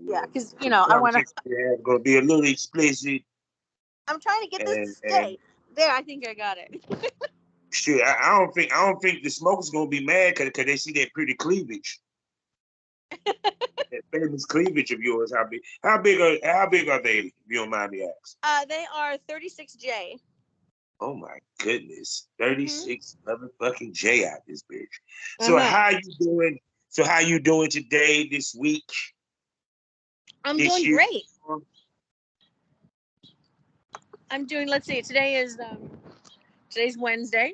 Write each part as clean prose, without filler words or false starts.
Yeah, because I want to. Yeah, gonna be a little explicit. I'm trying to get this to stay. There, I think I got it. Shit, I don't think the smokers gonna be mad because they see that pretty cleavage. That famous cleavage of yours. How big are they, if you don't mind me asking? They are 36J. Oh my goodness. 36 motherfucking J out this bitch. So Uh-huh. how you doing? So how you doing today, this week? I'm doing great. I'm doing, let's see, today's Wednesday.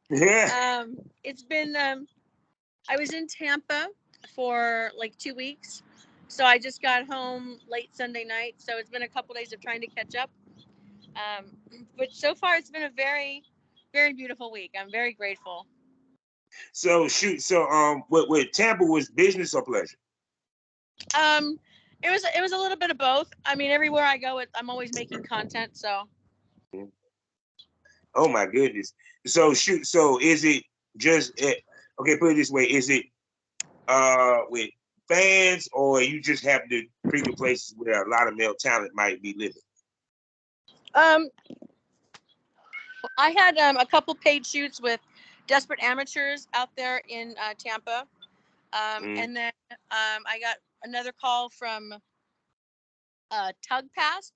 Yeah. It's been I was in Tampa for like 2 weeks. So I just got home late Sunday night. So it's been a couple days of trying to catch up. But so far it's been a very, very beautiful week. I'm very grateful. So with Tampa was business or pleasure? It was a little bit of both. I mean, everywhere I go, I'm always making content. So. Oh my goodness. So So is it just okay? Put it this way: is it with fans, or you just happen to frequent places where a lot of male talent might be living? I had a couple paid shoots with Desperate Amateurs out there in Tampa. And then I got another call from Tug Pass.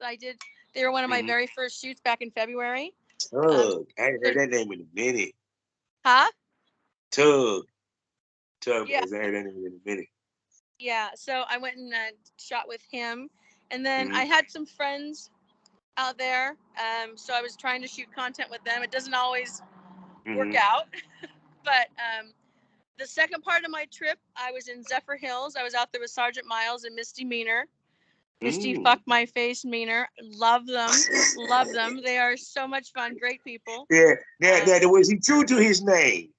They were one of my very first shoots back in February. Tug. I ain't heard that name in a minute. Huh? Tug. Yeah. I heard that name in a minute. Yeah. So I went and shot with him. And then I had some friends out there. So I was trying to shoot content with them. It doesn't always work out. But the second part of my trip, I was in Zephyr Hills. I was out there with Sergeant Miles and Misty Meaner. Misty, fuck my face, Meaner. Love them. Love them. They are so much fun. Great people. Yeah. Now, was he true to his name?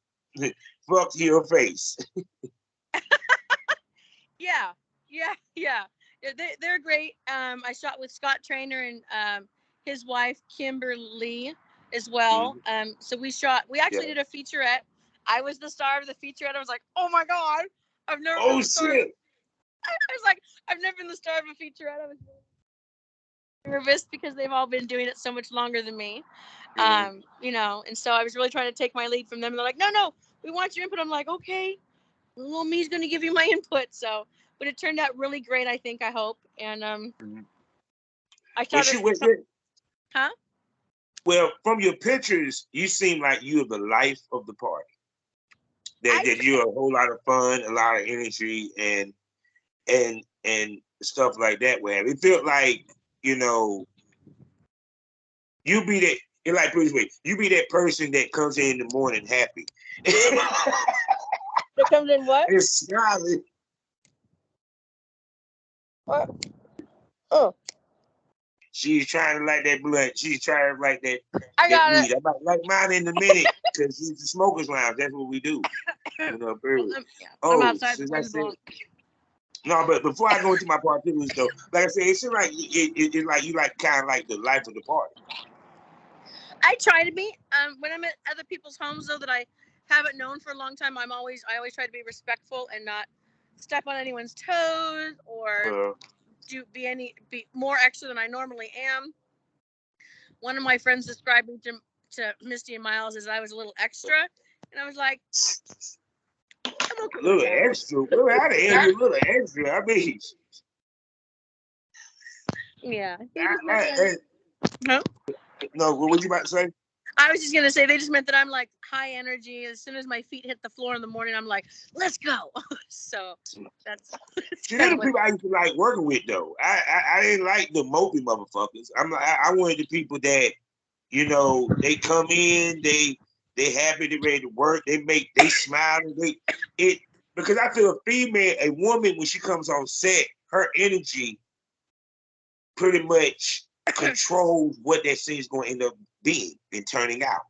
Fuck your face. Yeah. They're great. I shot with Scott Trainer and his wife, Kimberly, as well. So we actually did a featurette. I was the star of the featurette. I was like, oh my God. I've never been the star. Shit. I was like, I've never been the star of a featurette. I was nervous because they've all been doing it so much longer than me. And so I was really trying to take my lead from them. And they're like, no, we want your input. I'm like, okay, little me's going to give you my input. So, but it turned out really great, I hope. And I shot Huh? Well, from your pictures, you seem like you're the life of the party. That you're a whole lot of fun, a lot of energy, and stuff like that. Where it felt like, you be that. It like, please wait. You be that person that comes in the morning happy. That comes in what? It's smiling. What? Oh. She's trying to light that blunt. She's trying to light that. I got it. I might like mine in a minute because it's the smokers lounge. That's what we do. I'm outside no, but before I go into my particulars, though, like I said, it seems like it's like you like kind of like the life of the party. I try to be. When I'm at other people's homes, though, that I haven't known for a long time, I always try to be respectful and not step on anyone's toes or be more extra than I normally am. One of my friends described me to Misty and Miles as I was a little extra, and I was like, I'm okay. A little extra? How the hell you a little extra? I mean, yeah. Huh? No, what were you about to say? I was just gonna say they just meant that I'm like high energy. As soon as my feet hit the floor in the morning, I'm like, let's go. So that's See, they're the people I used to like working with, though. I didn't like the mopey motherfuckers. I wanted the people that, they come in, they happy, they ready to work, they smile, because I feel a woman, when she comes on set, her energy pretty much controls what that scene's going to end up being and turning out.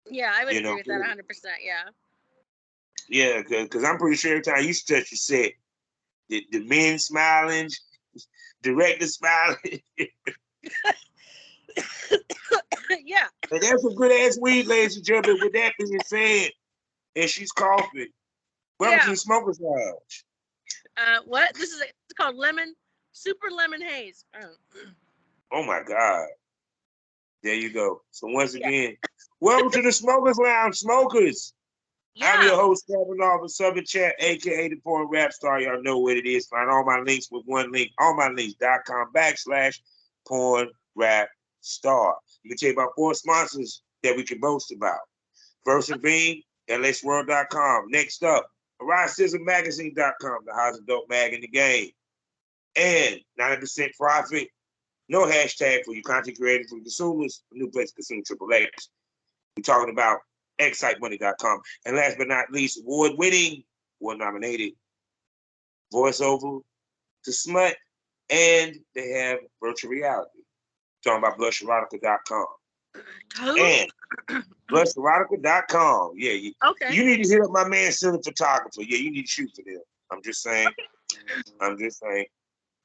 Yeah, I would agree with that 100%. Yeah. Yeah, because I'm pretty sure every time you touch your set, the men smiling, director smiling. Yeah. And that's a good ass weed, ladies and gentlemen. With that being said, and she's coughing. Welcome to the Smokers Lounge. What? This is called Super Lemon Haze. Oh my God. There you go. So once Yeah. again, welcome to the Smokers Lounge, smokers. I'm your Yeah. host, Kevin Oliver, Southern Chat, aka the Porn Rap Star. Y'all know what it is. Find all my links with one link, allmylinks.com/Porn Rap Star. Let me tell you about 4 sponsors that we can boast about. First and being, lsworld.com. Next up, AriseSizzleMagazine.com, the hottest dope mag in the game. And 90% profit, no hashtag for you content creators and consumers, a new place to consume Triple X. We're talking about excitemoney.com. And last but not least, award-winning, award-nominated voiceover to smut, and they have virtual reality. Talking about blusherotica.com. And blusherotica.com. Yeah, Okay. you need to hit up my man, Cine Photographer. Yeah, you need to shoot for them. I'm just saying.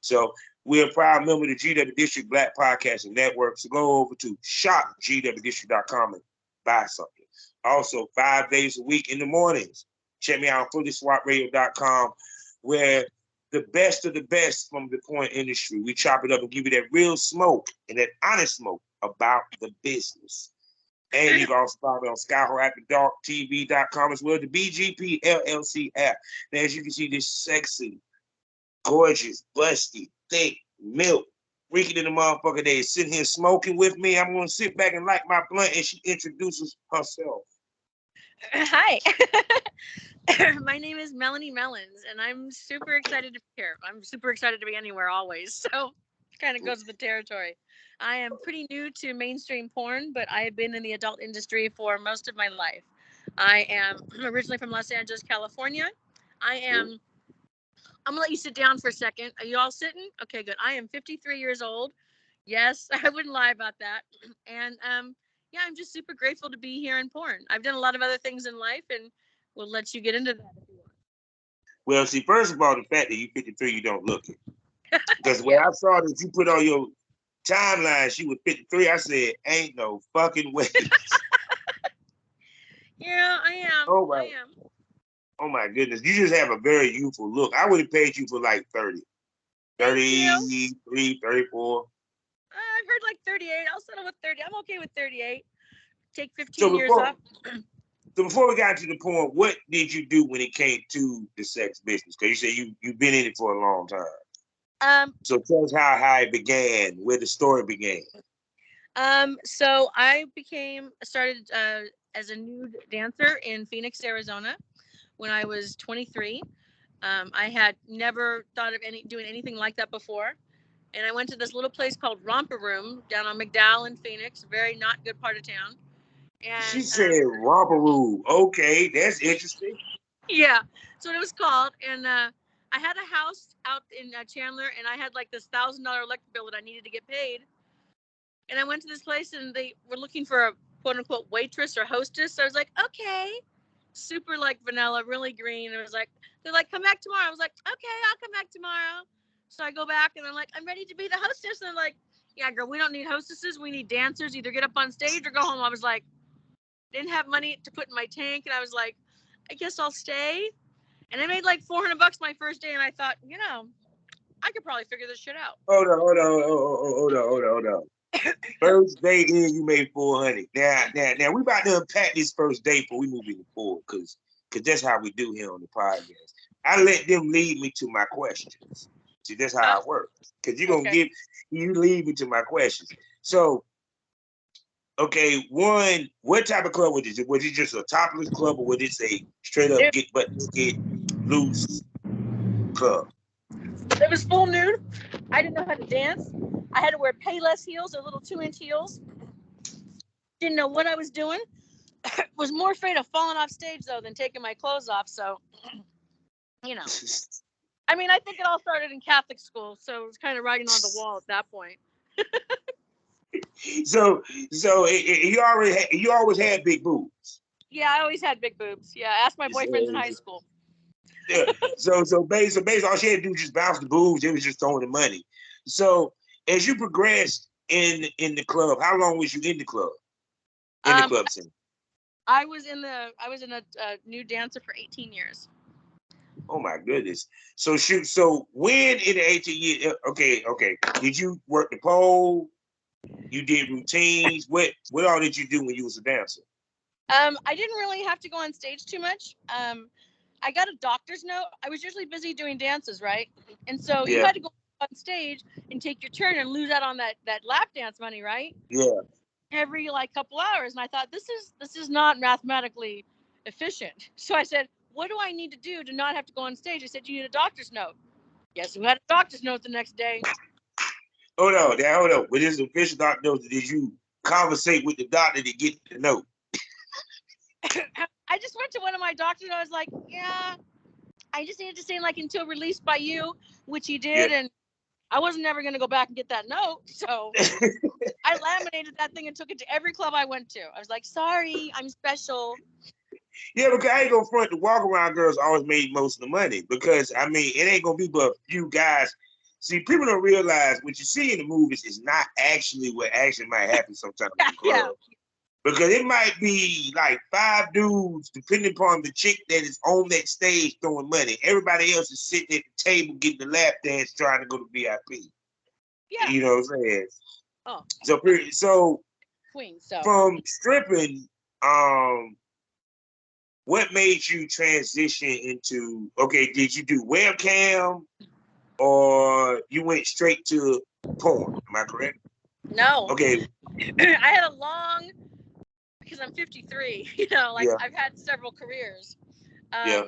So we're a proud member of the GW District Black Podcasting Network. So go over to shopgwdistrict.com and buy something. Also, 5 days a week in the mornings. Check me out on FullySwapRadio.com, where the best of the best from the porn industry. We chop it up and give you that real smoke and that honest smoke about the business. And you can also follow me on SkyHorrorAfterDarkTV.com as well, the BGP LLC app. Now, as you can see, this sexy, gorgeous, busty, thick, milk, freaking in the motherfucker that is sitting here smoking with me. I'm going to sit back and light my blunt, and she introduces herself. Hi. My name is Melony Melons, and I'm super excited to be here. I'm super excited to be anywhere always, so kind of goes with the territory. I am pretty new to mainstream porn, but I have been in the adult industry for most of my life. I am originally from Los Angeles, California. I'm gonna let you sit down for a second. Are you all sitting? Okay, good. I am 53 years old. Yes, I wouldn't lie about that. And yeah, I'm just super grateful to be here in porn. I've done a lot of other things in life, and we'll let you get into that if you want. Well, see, first of all, the fact that you're 53, you don't look it. Because when I saw that you put on your timeline, she was 53, I said, ain't no fucking way. Yeah, I am. Oh my, I am. oh my goodness. You just have a very youthful look. I would have paid you for like 30. Thank you. 33, 34. I've heard like 38. I'll settle with 30. I'm okay with 38. Take 15 So years off. before we got to the point, what did you do when it came to the sex business? Because you said you've been in it for a long time. So tell us how it began, where the story began. So I started as a nude dancer in Phoenix, Arizona, when I was 23. I had never thought of doing anything like that before. And I went to this little place called Romper Room down on McDowell in Phoenix, very not good part of town. And she said Romper Room. Okay, that's interesting. Yeah, that's what it was called. And I had a house out in Chandler, and I had like this $1,000 electric bill that I needed to get paid. And I went to this place, and they were looking for a quote unquote waitress or hostess. So I was like, okay, super like vanilla, really green. And it was like, they're like, come back tomorrow. I was like, okay, I'll come back tomorrow. So I go back, and I'm like, I'm ready to be the hostess. And they're like, yeah, girl, we don't need hostesses. We need dancers. Either get up on stage or go home. I was like, didn't have money to put in my tank, and I was like, I guess I'll stay. And I made like $400 my first day, and I thought, I could probably figure this shit out. Hold on. First day in, you made 400. Now we about to unpack this first day before we move into forward, because that's how we do here on the podcast. I let them lead me to my questions. See, that's how it works. Because you're gonna you lead me to my questions. So, okay, one, what type of club was it? Was it just a topless club, or was it a straight up get loose club? It was full nude. I didn't know how to dance. I had to wear Payless heels, or little 2-inch heels. Didn't know what I was doing. Was more afraid of falling off stage though than taking my clothes off. So, I mean, I think it all started in Catholic school, so it was kind of writing on the wall at that point. So you always had big boobs. Yeah, I always had big boobs. Yeah, ask my boyfriends in high school. Yeah. So basically, all she had to do was just bounce the boobs. It was just throwing the money. So as you progressed in the club, how long was you in the club? In the club scene? I was a nude dancer for 18 years. Oh my goodness. So shoot. So when in the 18 years? Okay. Did you work the pole? You did routines. What all did you do when you was a dancer? I didn't really have to go on stage too much. I got a doctor's note. I was usually busy doing dances, right? And so you Yeah. had to go on stage and take your turn and lose out on that lap dance money, right? Yeah. Every like couple hours. And I thought this is not mathematically efficient. So I said, what do I need to do to not have to go on stage? I said, you need a doctor's note. Guess who had a doctor's note the next day? Hold on. With this official doctor note, did you conversate with the doctor to get the note? I just went to one of my doctors and I was like, yeah, I just needed to say like until released by you, which he did, Yeah. and I wasn't never gonna go back and get that note. So I laminated that thing and took it to every club I went to. I was like, sorry, I'm special. Yeah, because I ain't gonna front, the walk around girls always made most of the money, because I mean it ain't gonna be but a few guys. See, people don't realize what you see in the movies is not actually what actually might happen sometimes in the club. Yeah. Because it might be like 5 dudes, depending upon the chick that is on that stage throwing money. Everybody else is sitting at the table getting the lap dance, trying to go to VIP. Yeah. You know what I'm saying? Oh. So Queen. So from stripping, what made you transition into, okay, did you do webcam or you went straight to porn? Am I correct? no. Okay. I had a long, because I'm 53, you know, like Yeah. I've had several careers. Yeah.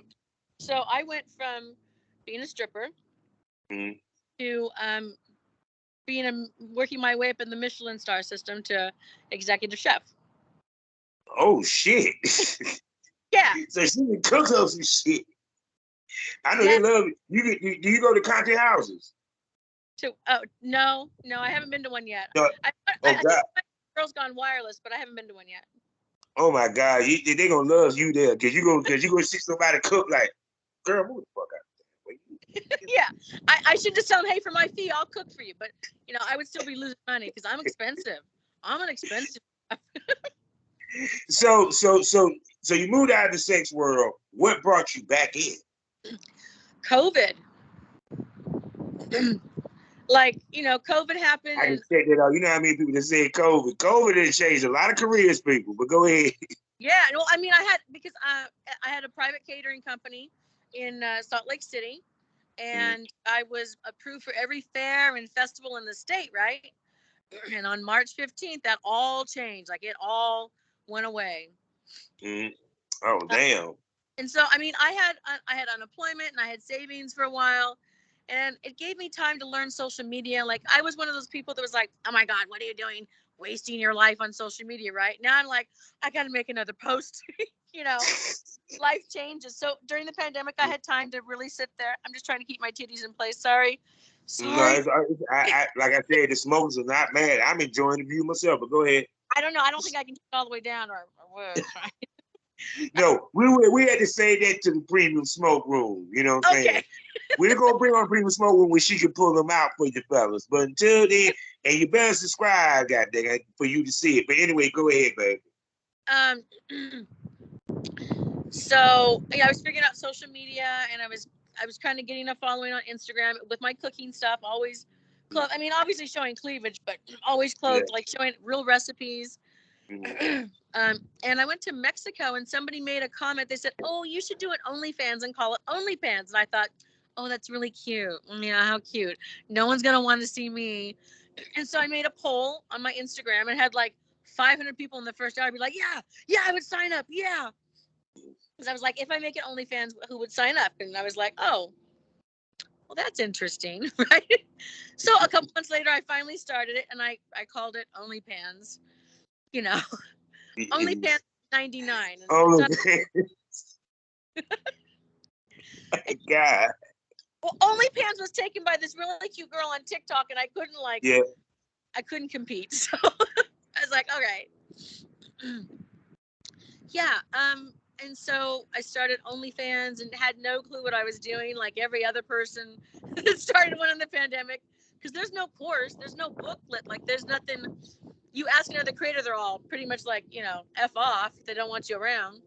So I went from being a stripper to working my way up in the Michelin star system to executive chef. Oh shit. Yeah. So she can cook up some shit. I know Yeah. they love it. Do you go to content houses? No, I haven't been to one yet. No. I God. think Girls Gone Wireless, but I haven't been to one yet. Oh my God, they gonna love you there because you gonna see somebody cook like, girl, move the fuck out. Yeah, I should just tell them, hey, for my fee, I'll cook for you. But you know, I would still be losing money because I'm expensive. I'm an expensive. So you moved out of the sex world. What brought you back in? COVID. Like, you know, COVID happened. I can check that out. You know how many people that said COVID? COVID didn't change a lot of careers, people. But go ahead. Yeah, well, I mean, because I had a private catering company in Salt Lake City, and I was approved for every fair and festival in the state, right? And on March 15th, that all changed. Like it all went away. Oh damn. And so, I mean, I had unemployment and I had savings for a while, and it gave me time to learn social media. Like I was one of those people that was like, oh my God, what are you doing? Wasting your life on social media, right? Now I'm like, I got to make another post. You know, life changes. So during the pandemic, I had time to really sit there. I'm just trying to keep my titties in place. Sorry. No, I like I said, the smokers are not mad. I'm enjoying the view myself, but go ahead. I don't know. I don't think I can get it all the way down or what. No, we had to say that to the premium smoke room. You know what I'm saying? We're gonna bring on premium smoke room when she can pull them out for you fellas. But until then, and you better subscribe, goddamn, for you to see it. But anyway, go ahead, baby. So yeah, I was figuring out social media, and I was kind of getting a following on Instagram with my cooking stuff. Always, I mean, obviously showing cleavage, but always clothed, like showing real recipes. And I went to Mexico, and somebody made a comment. They said, "Oh, you should do it OnlyFans and call it OnlyPans." And I thought, "Oh, that's really cute. Yeah, how cute. No one's gonna want to see me." And so I made a poll on my Instagram and had like 500 people in the first hour be like, "Yeah, I would sign up. Yeah." Because I was like, if I make it OnlyFans, who would sign up? And I was like, oh, well, that's interesting, right? So a couple months later, I finally started it, and I called it OnlyPans. You know, OnlyPans 99. Oh, God. Well, OnlyPans was taken by this really cute girl on TikTok, and I couldn't I couldn't compete. So I was like, okay. Yeah. And so I started OnlyFans and had no clue what I was doing, like every other person that started one in the pandemic. Because there's no course, there's no booklet, like there's nothing. You ask another creator, they're all pretty much like, you know, F off. They don't want you around.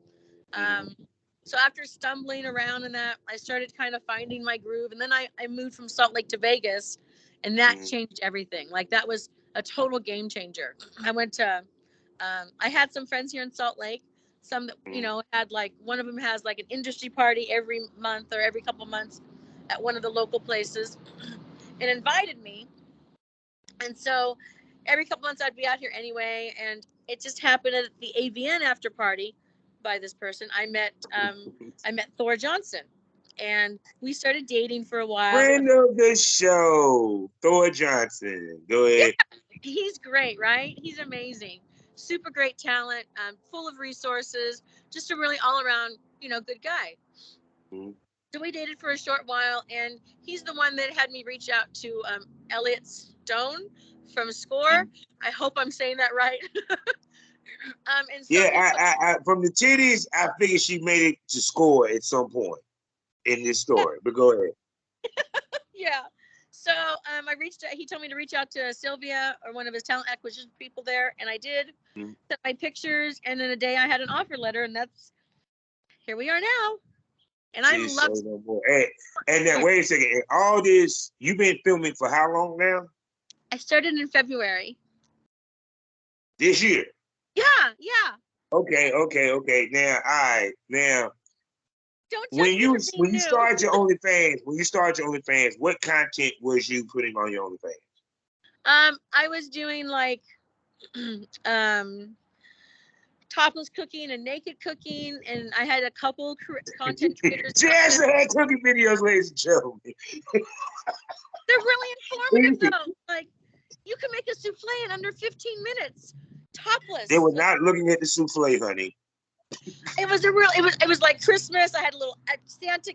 So after stumbling around in that, I started kind of finding my groove. And then I moved from Salt Lake to Vegas, and that changed everything. Like, that was a total game changer. I went to, I had some friends here in Salt Lake, some that, you know, had like, one of them has like an industry party every month or every couple months at one of the local places, and invited me. And so every couple months I'd be out here anyway. And it just happened at the AVN after party by this person. I met Thor Johnson, and we started dating for a while. Friend of the show, Thor Johnson. Go ahead. Yeah, he's great, right? He's amazing. Super great talent, full of resources, just a really all around, you know, good guy. So we dated for a short while, and he's the one that had me reach out to Elliot Stone from Score. I hope I'm saying that right. And so yeah, I from the titties, I figured she made it to Score at some point in this story. But go ahead. Yeah. So I reached out, he told me to reach out to Sylvia or one of his talent acquisition people there, and I did. Sent my pictures, and in a day I had an offer letter, and that's, here we are now. And I love it. And now, wait a second. And all this, you've been filming for how long now? I started in February. This year? Yeah. Okay. Now, don't when you start your OnlyFans, what content was you putting on your OnlyFans? I was doing like topless cooking and naked cooking, and I had a couple content creators. She actually had cooking videos, ladies and gentlemen. They're really informative though. Like, you can make a souffle in under 15 minutes, topless. They were not looking at the souffle, honey. It was like Christmas. I had a little Santa.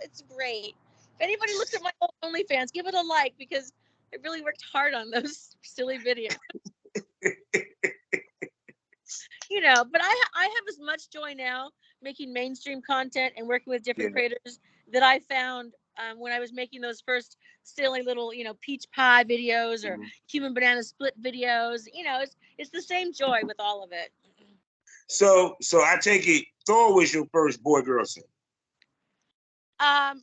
It's great. If anybody looks at my old OnlyFans, give it a like, because I really worked hard on those silly videos. You know, but I have as much joy now making mainstream content and working with different creators that I found when I was making those first silly little, you know, peach pie videos or human banana split videos. You know, it's the same joy with all of it. So I take it Thor was your first boy girl scene. I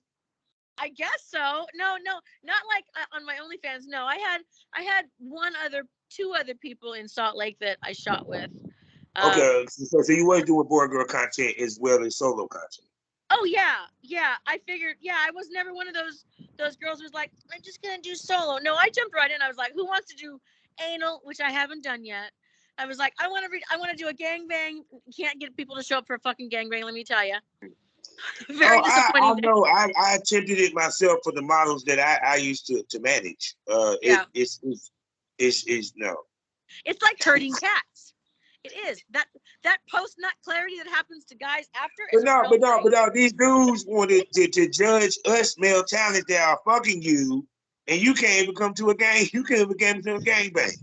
guess so. No, not like on my OnlyFans. No, I had two other people in Salt Lake that I shot with. Okay, so you were doing boy girl content as well as solo content. Oh yeah. I figured. Yeah, I was never one of those girls who was like, I'm just gonna do solo. No, I jumped right in. I was like, who wants to do anal, which I haven't done yet. I was like, I want to do a gangbang. Can't get people to show up for a fucking gangbang. Let me tell you. Very disappointing. I know. I attempted it myself for the models that I used to manage. It's no. It's like herding cats. It is that post nut clarity that happens to guys after. But no. These dudes wanted to judge us male talent that are fucking you, and you can't even come to a gang. You can't even get into a gangbang.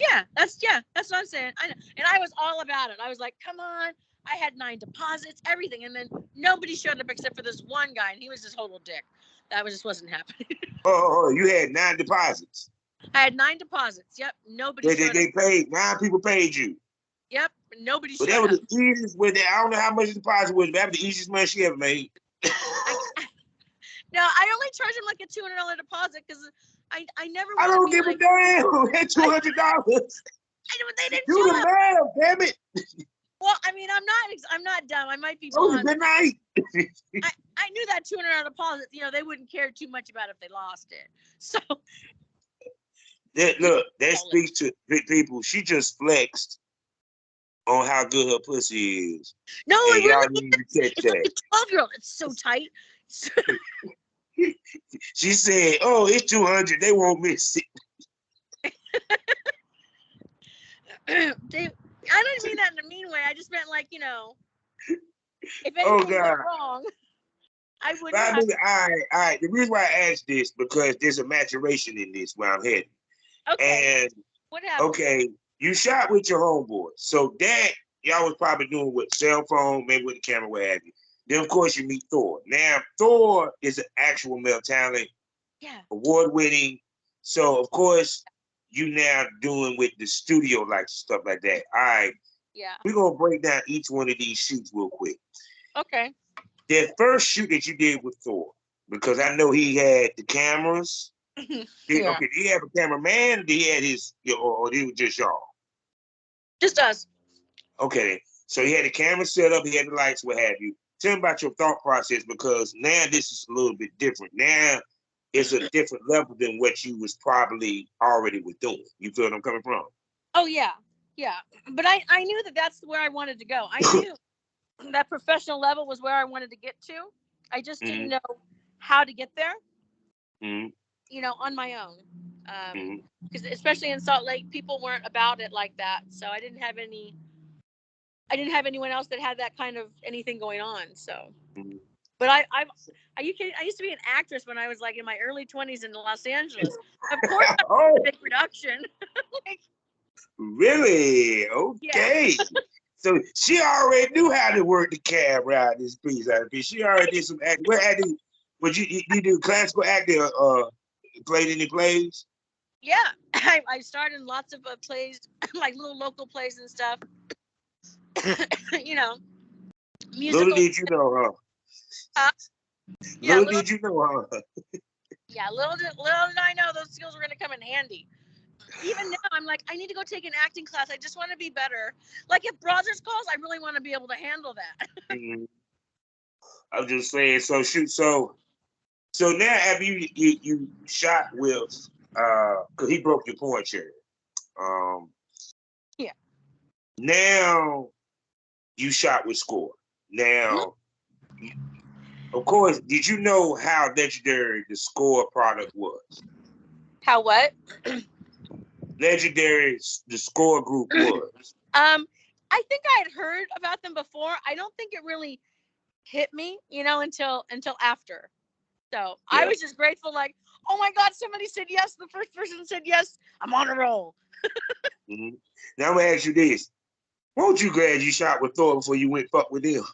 Yeah, that's what I'm saying. And I was all about it. I was like, come on. I had 9 deposits, everything, and then nobody showed up except for this one guy, and he was this total dick. That just wasn't happening. Oh, you had 9 deposits. I had 9 deposits. Yep, nobody. They paid 9 people paid you. Yep, nobody showed up. But that was the easiest. I don't know how much the deposit was, but that was the easiest money she ever made. No, I only charged him like a $200 deposit because I never. I don't give a damn. That $200. They didn't do the math, damn it. Well, I mean, I'm not dumb. I might be. Oh, good night. I knew that $200 deposit. You know, they wouldn't care too much about if they lost it. So. That speaks to people. She just flexed on how good her pussy is. No, and y'all need to catch it's that. like a 12-year-old. It's so tight. She said, "Oh, it's 200. They won't miss it." I don't mean that in a mean way. I just meant like, you know, if anything went wrong, I wouldn't. All right. The reason why I asked this because there's a maturation in this where I'm heading. Okay. And what happened? Okay, you shot with your homeboy, so that y'all was probably doing with cell phone, maybe with the camera, what have you. Then of course you meet Thor. Now Thor is an actual male talent, award-winning. So of course you now doing with the studio like stuff like that. All right. Yeah. We're gonna break down each one of these shoots real quick. Okay. that first shoot that you did with Thor, because I know he had the cameras. Yeah. Okay, did he have a cameraman? Or did he had his, or he was just y'all? Just us. Okay, so he had the camera set up, he had the lights, what have you. Tell me about your thought process, because now this is a little bit different. Now it's a different level than what you was probably already was doing. You feel what I'm coming from? Oh yeah, yeah. But I knew that that's where I wanted to go. I knew that professional level was where I wanted to get to. I just didn't know how to get there. You know, on my own. Because especially in Salt Lake, people weren't about it like that. So I didn't have anyone else that had that kind of anything going on. So, but I used to be an actress when I was like in my early 20s in Los Angeles. Of course, I was a big production. Like, really? Okay. Yeah. So she already knew how to work the camera out this piece. She already did some acting. What acting? Would you do classical acting? Played any plays? Yeah, I starred in lots of plays, like little local plays and stuff. You know, Little musical. did you know, huh? Yeah, Little did you know, huh? Yeah, little did I know those skills were going to come in handy. Even now, I'm like, I need to go take an acting class. I just want to be better. Like if Brothers calls, I really want to be able to handle that. I'm just saying. So shoot. So now, after you shot Will, because he broke your porn chair. Yeah. Now you shot with Score. Now, of course, did you know how legendary the Score product was? How what? Legendary the Score group was. I think I had heard about them before. I don't think it really hit me, until after. So I was just grateful, like, oh my God, somebody said yes. The first person said yes. I'm on a roll. Now I'm gonna ask you this. Won't you glad you shot with Thor before you went fuck with him?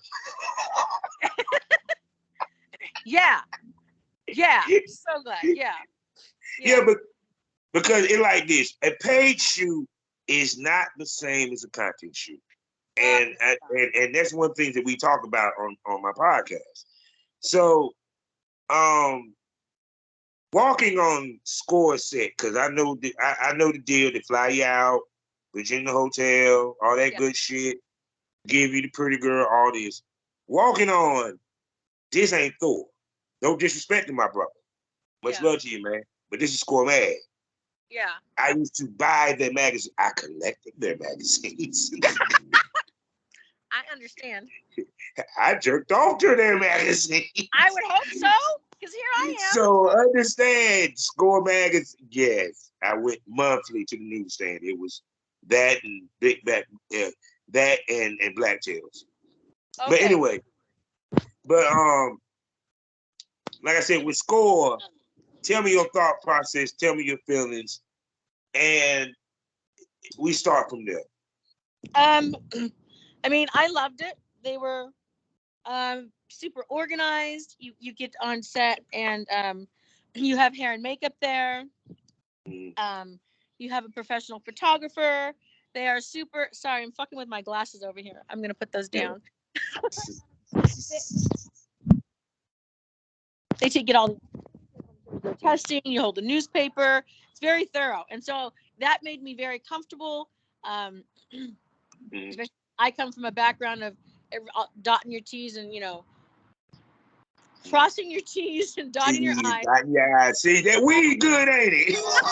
Yeah. So glad. Yeah. But because it like this, a paid shoot is not the same as a content shoot. And that's one thing that we talk about on my podcast. So walking on Score set, because I know the deal. They fly you out, put you in the hotel, all that good shit, give you the pretty girl, all this. Walking on, this ain't Thor. No disrespect to my brother. Much love to you, man. But this is Score Mag. Yeah. I used to buy their magazine. I collected their magazines. I understand. I jerked off to their magazine. I would hope so, because here I am. So understand, Score magazine. Yes, I went monthly to the newsstand. It was that and Big Back, that and Black Tails. Okay. But anyway, like I said, with Score, tell me your thought process. Tell me your feelings, and we start from there. I mean, I loved it. They were super organized. You get on set and you have hair and makeup there. You have a professional photographer. They are super. Sorry, I'm fucking with my glasses over here. I'm gonna put those down. They take it all. Testing. You hold the newspaper. It's very thorough, and so that made me very comfortable. I come from a background of dotting your T's and crossing your T's and dotting your I's. Yeah, see that weed good, ain't it? Your fault.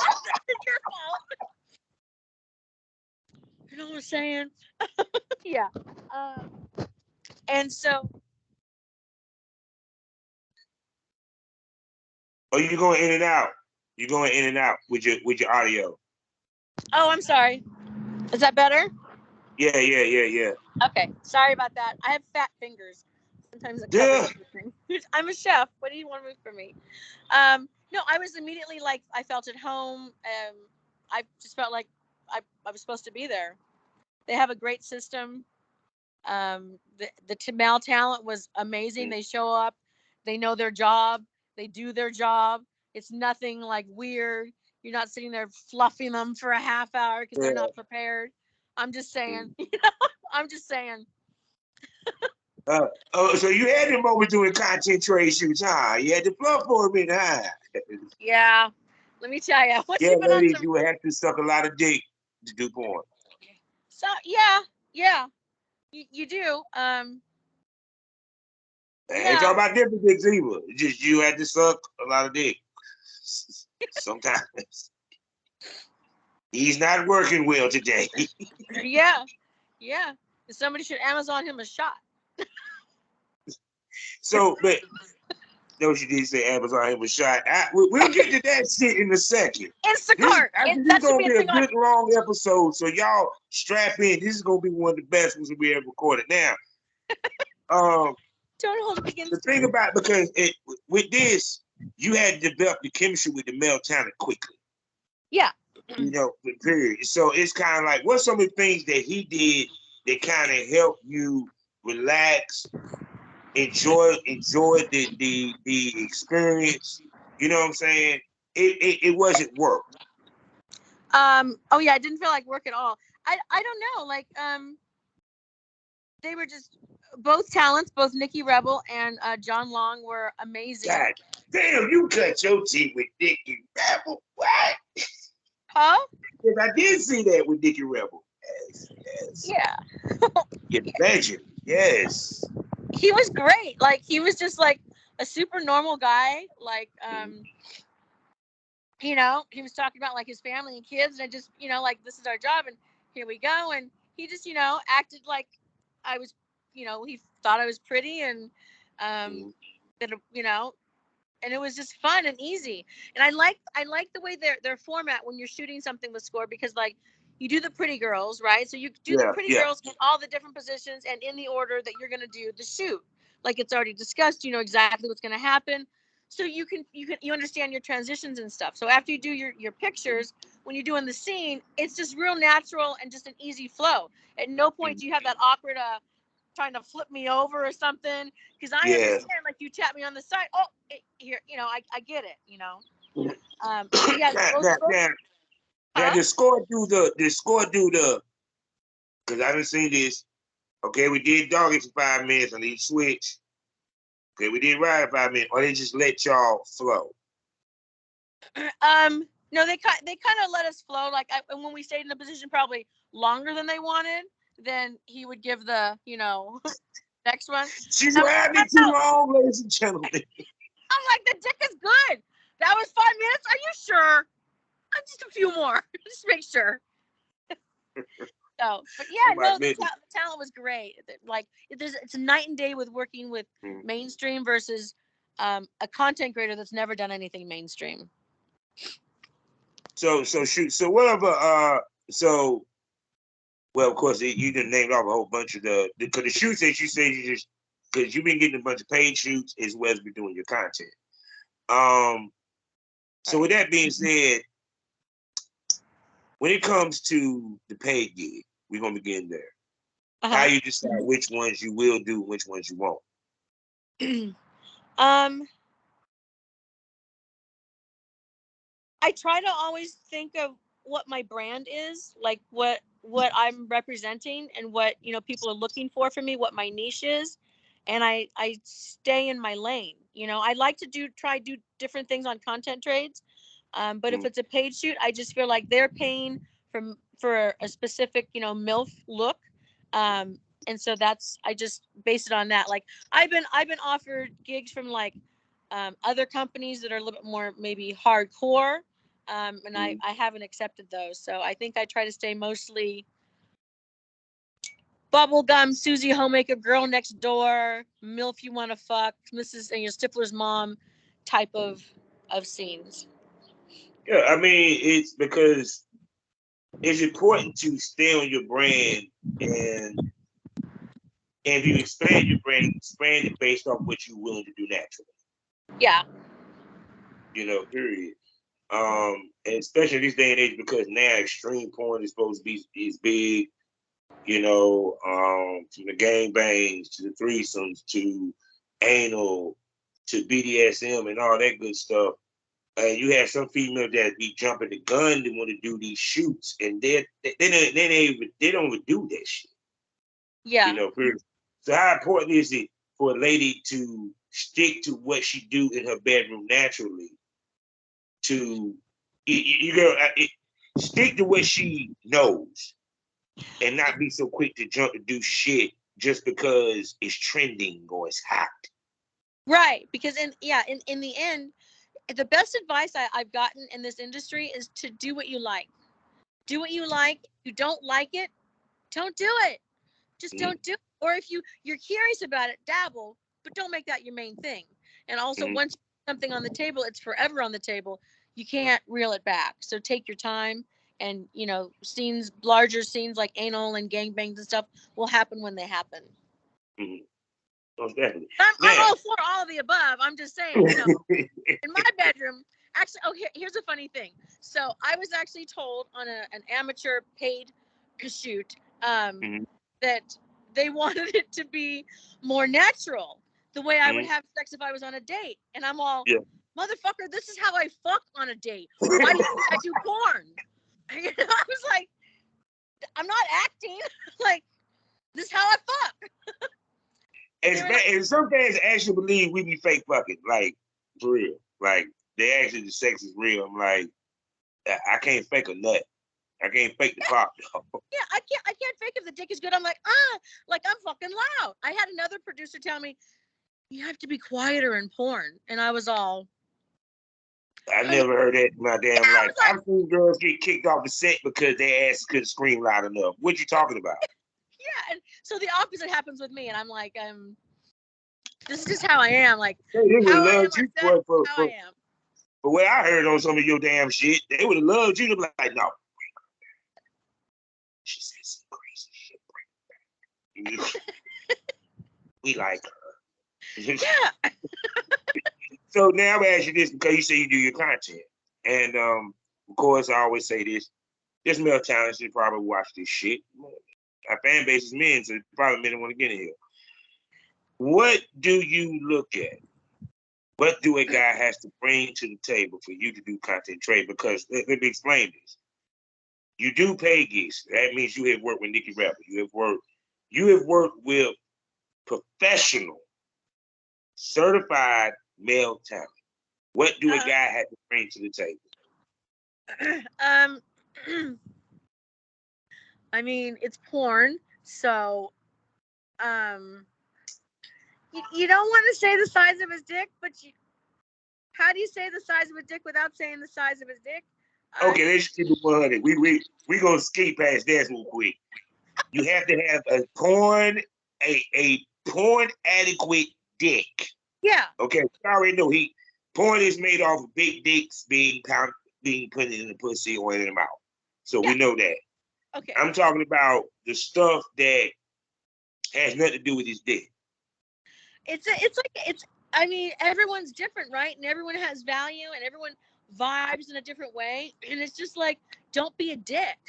You know what I'm saying? Yeah. And so. Oh, you're going in and out. You're going in and out with your audio. Oh, I'm sorry. Is that better? Yeah. Okay. Sorry about that. I have fat fingers. Sometimes it covers everything. I'm a chef. What do you want from me? No, I was immediately like, I felt at home. I just felt like I was supposed to be there. They have a great system. The male talent was amazing. They show up. They know their job. They do their job. It's nothing like weird. You're not sitting there fluffing them for a half hour because they're not prepared. I'm just saying. I'm just saying. Oh, so you had them over doing content trade shoots, huh? You had to plug for a minute, huh? Yeah. Let me tell you. Once Yeah, you've been on ladies, some. you would have to suck a lot of dick to do porn. So yeah. You do. I ain't Yeah. talking about different dicks either. It's just you had to suck a lot of dick. Sometimes he's not working well today. Yeah. Yeah. Somebody should Amazon him a shot. So, but no, she did say Amazon him a shot. We'll get to that shit in a second. Instacart. This That should gonna be a be a thing on. good long episode, so y'all strap in. This is gonna be one of the best ones we ever recorded. Now, Don't hold it against the thing about because with this, you had to develop the chemistry with the male talent quickly. Yeah. You know, period. So it's kind of like, what's some of the things that he did that kind of helped you relax, enjoy the experience? You know what I'm saying? It wasn't work. Oh yeah, I didn't feel like work at all. I don't know. Like they were just both talents. Both Nikki Rebel and John Long were amazing. God damn, you cut your teeth with Dickie Rebel. What? Huh? Because I did see that with Dickie Rebel. Yes. Yeah. You're legend. Yes. He was great. Like he was just like a super normal guy. Like you know, he was talking about like his family and kids, and I just, you know, like this is our job, and here we go. And he just, you know, acted like I was, you know, he thought I was pretty, and that, you know, and it was just fun and easy. And I like the way their format when you're shooting something with Score, because like you do the pretty girls, right? So you do the pretty girls in all the different positions and in the order that you're gonna do the shoot. Like it's already discussed, you know exactly what's gonna happen. So you understand your transitions and stuff. So after you do your pictures, when you're doing the scene, it's just real natural and just an easy flow. At no point do you have that awkward trying to flip me over or something, because I understand, like you tap me on the side, here, you know, I get it, you know. So yeah, now the score do the because I didn't see this. Okay, we did doggy for 5 minutes on each switch. Okay, we did ride 5 minutes, or they just let y'all flow. No, they kind of let us flow. Like when we stayed in the position probably longer than they wanted, then he would give the, you know, next one. She's riding it too long, ladies and gentlemen. I'm like, the dick is good. That was 5 minutes. Are you sure? Just a few more. Just make sure. So, but yeah, no, the talent was great. Like it's a night and day with working with mainstream versus a content creator that's never done anything mainstream. So shoot. So whatever. So, well, of course, you done named off a whole bunch of because the shoots that you say you just because you've been getting a bunch of paid shoots as well as be doing your content. So with that being said, when it comes to the paid gig, we're gonna begin there. How you decide which ones you will do, which ones you won't. I try to always think of what my brand is, like what I'm representing and what, you know, people are looking for me, what my niche is, and I stay in my lane. You know, I like to try different things on content trades, but if it's a paid shoot, I just feel like they're paying for a specific, you know, MILF look, and so I just base it on that. Like I've been offered gigs from like other companies that are a little bit more maybe hardcore. And I haven't accepted those. So I think I try to stay mostly bubblegum, Susie Homemaker, Girl Next Door, MILF You Wanna Fuck, Mrs. and your Stifler's Mom type of scenes. Yeah, I mean, it's because it's important to stay on your brand, and if you expand your brand, expand it based off what you're willing to do naturally. Yeah. You know, period. And especially this day and age, because now extreme porn is supposed to be is big. You know, from the gangbangs to the threesomes to anal to BDSM and all that good stuff. You have some females that be jumping the gun to want to do these shoots, and they don't even do that shit. Yeah. You know, period. So how important is it for a lady to stick to what she do in her bedroom naturally? To stick to what she knows and not be so quick to jump to do shit just because it's trending or it's hot. Right, because in the end, the best advice I've gotten in this industry is to do what you like. Do what you like. If you don't like it, don't do it. Just don't do it. Or if you're curious about it, dabble, but don't make that your main thing. And also, once you put something on the table, it's forever on the table. You can't reel it back. So take your time, and larger scenes like anal and gangbangs and stuff will happen when they happen. Most definitely. I'm all for all of the above. I'm just saying, in my bedroom, actually, here's a funny thing. So I was actually told on an amateur paid shoot that they wanted it to be more natural, the way I would have sex if I was on a date. And I'm all, motherfucker, this is how I fuck on a date. Why do you think I do porn? I was like, I'm not acting. Like, this is how I fuck. And some fans actually believe we be fake fucking, like, for real. Like, they actually, the sex is real. I'm like, I can't fake a nut. I can't fake the pop. Yeah, I can't fake if the dick is good. I'm like, like I'm fucking loud. I had another producer tell me, you have to be quieter in porn. And I was all, I never heard that in my damn life. I've seen girls get kicked off the set because their ass couldn't scream loud enough. What you talking about? Yeah, and so the opposite happens with me, and I'm like, this is just how I am. Like, they would how love I am you for how I am. But what I heard on some of your damn shit, they would have loved you to be like, no. She said some crazy shit. We like her. Yeah. So now I'm asking you this because you say you do your content. And of course, I always say this. This male talent should probably watch this shit. Our fan base is men, so probably men want to get in here. What do you look at? What do a guy has to bring to the table for you to do content trade? Because let me explain this. You do pay gigs. That means you have worked with Nikki Rapper. You have worked with professional, certified male talent. What do a guy have to bring to the table? I mean, it's porn, so you don't want to say the size of his dick, but how do you say the size of a dick without saying the size of his dick? Okay, let's keep it 100. We gonna skate past that real quick. You have to have a porn adequate dick. Yeah. Okay, I already know porn is made off of big dicks being put in the pussy or in the mouth. So we know that. Okay. I'm talking about the stuff that has nothing to do with his dick. I mean, everyone's different, right? And everyone has value and everyone vibes in a different way. And it's just like, don't be a dick.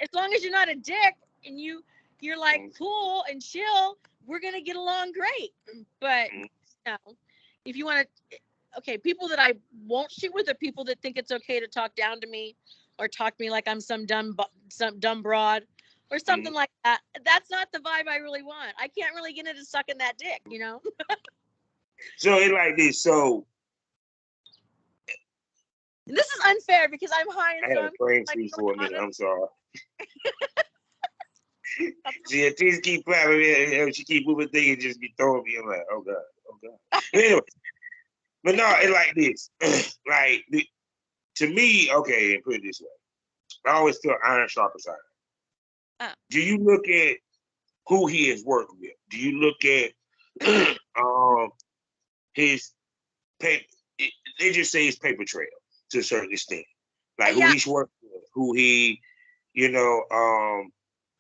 As long as you're not a dick and you're like cool and chill, we're gonna get along great. But if you want to, people that I won't shoot with are people that think it's okay to talk down to me or talk to me like I'm some dumb broad or something like that. That's not the vibe I really want. I can't really get into sucking that dick, So it's like this. So this is unfair because I'm high. I had a brain freeze for a minute. I'm sorry. See, things keep flapping. She keep moving things and just be throwing me. I'm like, oh god. Anyway, but no, it's like this. To me, okay, and put it this way. I always feel iron sharpens iron. Do you look at who he has worked with? Do you look at his paper? They just say his paper trail to a certain extent, like who he's worked with, who he,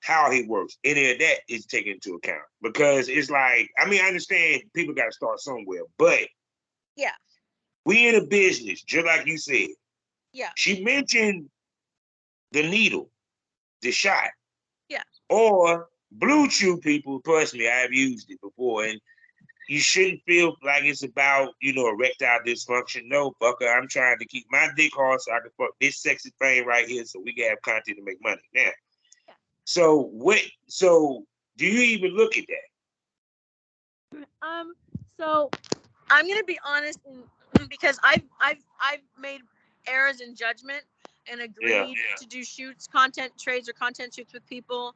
how he works. Any of that is taken into account because it's like, I mean, I understand people got to start somewhere, but we in a business, just like you said. Yeah. She mentioned the needle, the shot. Yeah. Or Blue Chew people, personally, I've used it before, and you shouldn't feel like it's about, erectile dysfunction. No, fucker, I'm trying to keep my dick hard so I can fuck this sexy thing right here so we can have content to make money. Now, so Do you even look at that? So I'm gonna be honest, because I've made errors in judgment and agreed to do content trades or content shoots with people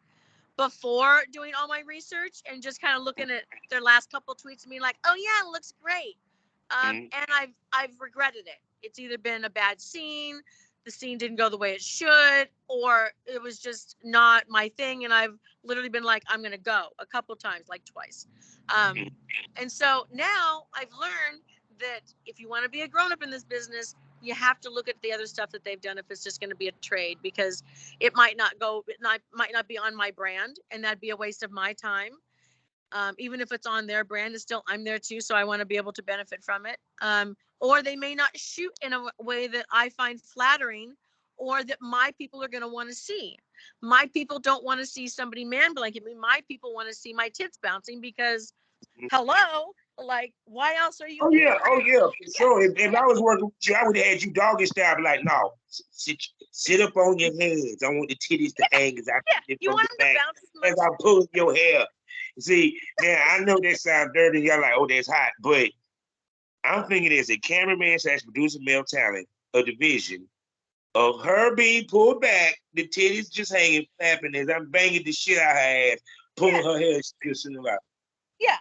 before doing all my research and just kind of looking at their last couple tweets and being like, oh yeah, it looks great. And I've regretted it. It's either been a bad scene, the scene didn't go the way it should, or it was just not my thing. And I've literally been like, I'm gonna go a couple times, like twice. And so now I've learned that if you want to be a grown-up in this business, you have to look at the other stuff that they've done if it's just going to be a trade, because it might not be on my brand, and that'd be a waste of my time. Even if it's on their brand, it's still, I'm there too, so I want to be able to benefit from it. Or they may not shoot in a way that I find flattering or that my people are going to want to see. My people don't want to see somebody man blanket me. My people want to see my tits bouncing because, hello, like, why else are you here? For sure. If I was working with you, I would have had you doggy style, be like, no, sit up on your hands. I want the titties to hang as I you want them to bounce as I pull your hair. See, now I know that sounds dirty. Y'all like, oh, that's hot, but I'm thinking as a cameraman / producer, male talent, a division of her being pulled back, the titties just hanging, flapping as I'm banging the shit out of her ass, pulling her hair, piercing her out. Yeah.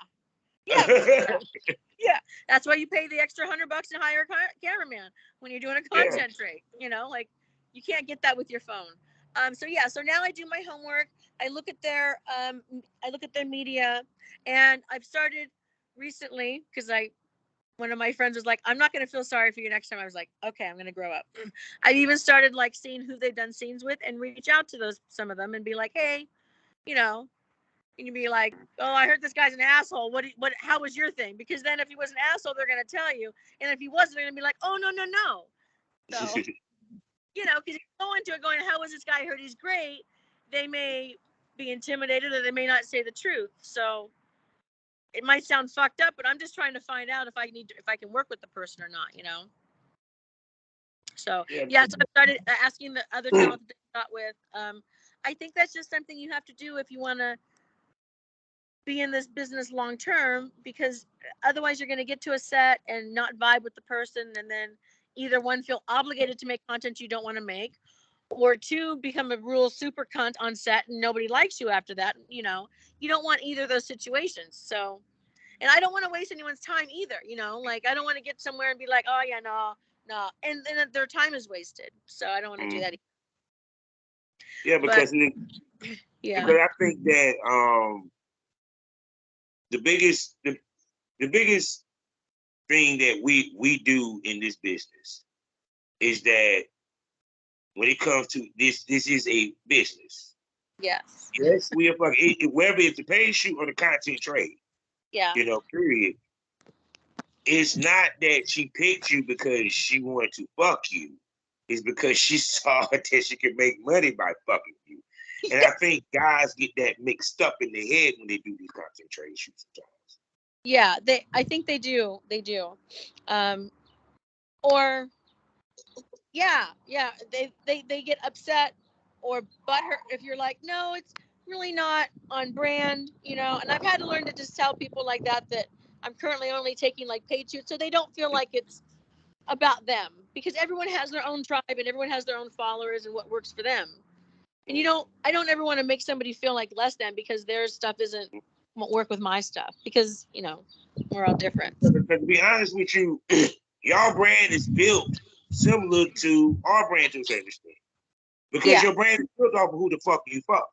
That's why you pay the extra $100 and hire a cameraman when you're doing a content trade. Like, you can't get that with your phone. So now I do my homework. I look at their media, and I've started recently because one of my friends was like, I'm not going to feel sorry for you next time. I was like, okay, I'm going to grow up. I even started like seeing who they've done scenes with and reach out to some of them and be like, hey, and you'd be like, oh, I heard this guy's an asshole. How was your thing? Because then if he was an asshole, they're going to tell you. And if he wasn't, they're going to be like, oh, no. So, because you go into it going, how was this guy? I heard he's great. They may be intimidated, or they may not say the truth. So it might sound fucked up, but I'm just trying to find out if I can work with the person or not, So, so I started asking the other talent that they got with. I think that's just something you have to do if you want to be in this business long term, because otherwise you're going to get to a set and not vibe with the person, and then either one, feel obligated to make content you don't want to make, or two, become a real super cunt on set and nobody likes you after that. You don't want either of those situations. So, and I don't want to waste anyone's time either. Like, I don't want to get somewhere and be like, oh yeah, no, and then their time is wasted. So I don't want to do that either. Because I think that the biggest thing that we do in this business is that when it comes to this is a business. Yes, we are fucking, whether it's the paid shoot or the content trade. Yeah. Period. It's not that she picked you because she wanted to fuck you. It's because she saw that she could make money by fucking you. And I think guys get that mixed up in their head when they do these content trade shoots sometimes. Yeah, I think they do. They do. Or they get upset or butthurt if you're like, no, it's really not on brand, and I've had to learn to just tell people like that I'm currently only taking like paid shoots, so they don't feel like it's about them, because everyone has their own tribe and everyone has their own followers and what works for them. And I don't ever want to make somebody feel like less than because their stuff won't work with my stuff, because we're all different. But to be honest with you, y'all brand is built similar to our brand to a certain extent, because your brand is built off of who the fuck you fuck.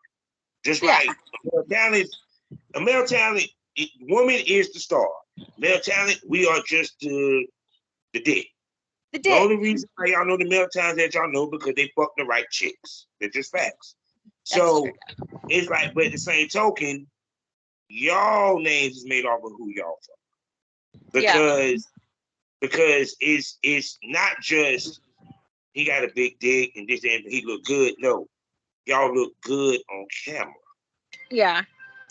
Just like a male talent, woman is the star. Male talent, we are just the dick. The only reason why y'all know the male talent that y'all know because they fuck the right chicks. They're just facts. So it's like, but at the same token, y'all names is made off of who y'all fuck. Because it's not just he got a big dick and this and he look good. No, y'all look good on camera. Yeah.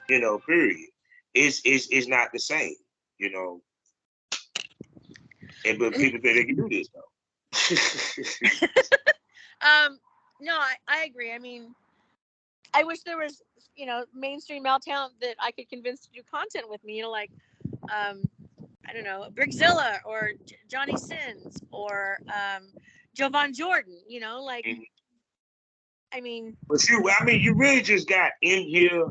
Period. It's not the same. And but people think they can do this though. No, I agree. I mean, I wish there was, mainstream male talent that I could convince to do content with me. Like, I don't know, Brickzilla or Johnny Sins or Jovan Jordan. Like, Mhm. I mean, But you really just got in here.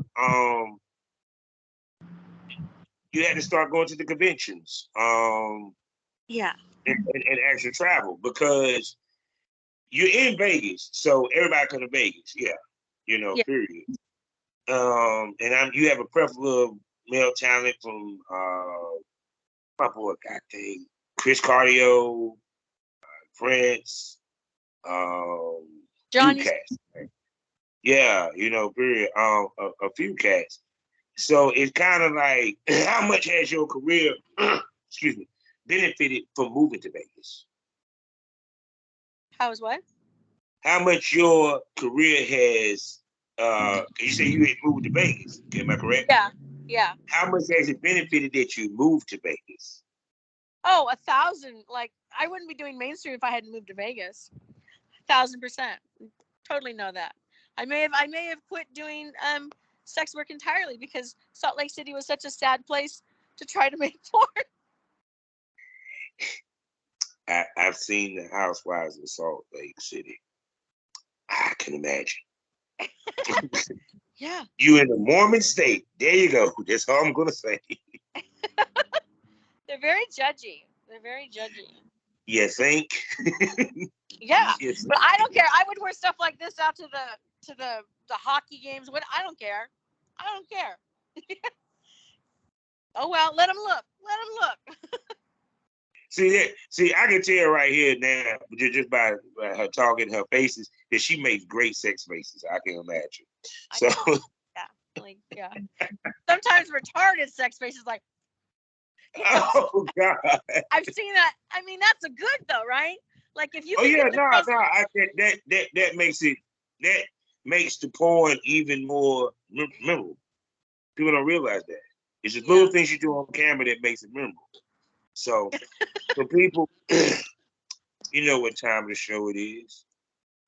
You had to start going to the conventions. yeah, And actually travel because you're in Vegas, so everybody come to Vegas. Yeah, yeah, period. And you have a plethora of male talent from my boy, God dang, Chris Cardio, Prince, few Johnny. cats. Right? Yeah, period. A few cats. So it's kind of like, how much has your career, excuse me, benefited from moving to Vegas? How was what? How much your career has, you say you had moved to Vegas, am I correct? Yeah, yeah. How much has it benefited that you moved to Vegas? Oh, 1,000. Like, I wouldn't be doing mainstream if I hadn't moved to Vegas. 1,000%. Totally know that. I may have quit doing sex work entirely because Salt Lake City was such a sad place to try to make porn. I've seen the Housewives of Salt Lake City. I can imagine. Yeah. You in the Mormon state. There you go. That's all I'm gonna say. They're very judgy. They're very judgy. You think? Yeah. Yes. But I don't care. I would wear stuff like this out to the hockey games. What I don't care. I don't care. Oh well, let them look. Let them look. See, I can tell right here now, just by her talking, her faces, that she makes great sex faces. I can imagine. I So, know. Yeah. Like, yeah. Sometimes retarded sex faces like, oh God. I've seen that. I mean, that's a good though, right? Like if you Oh can yeah, get the no, girls. no. That makes it, that makes the porn even more memorable. People don't realize that. It's just Yeah. little things you do on camera that makes it memorable. So for people, you know what time of the show it is.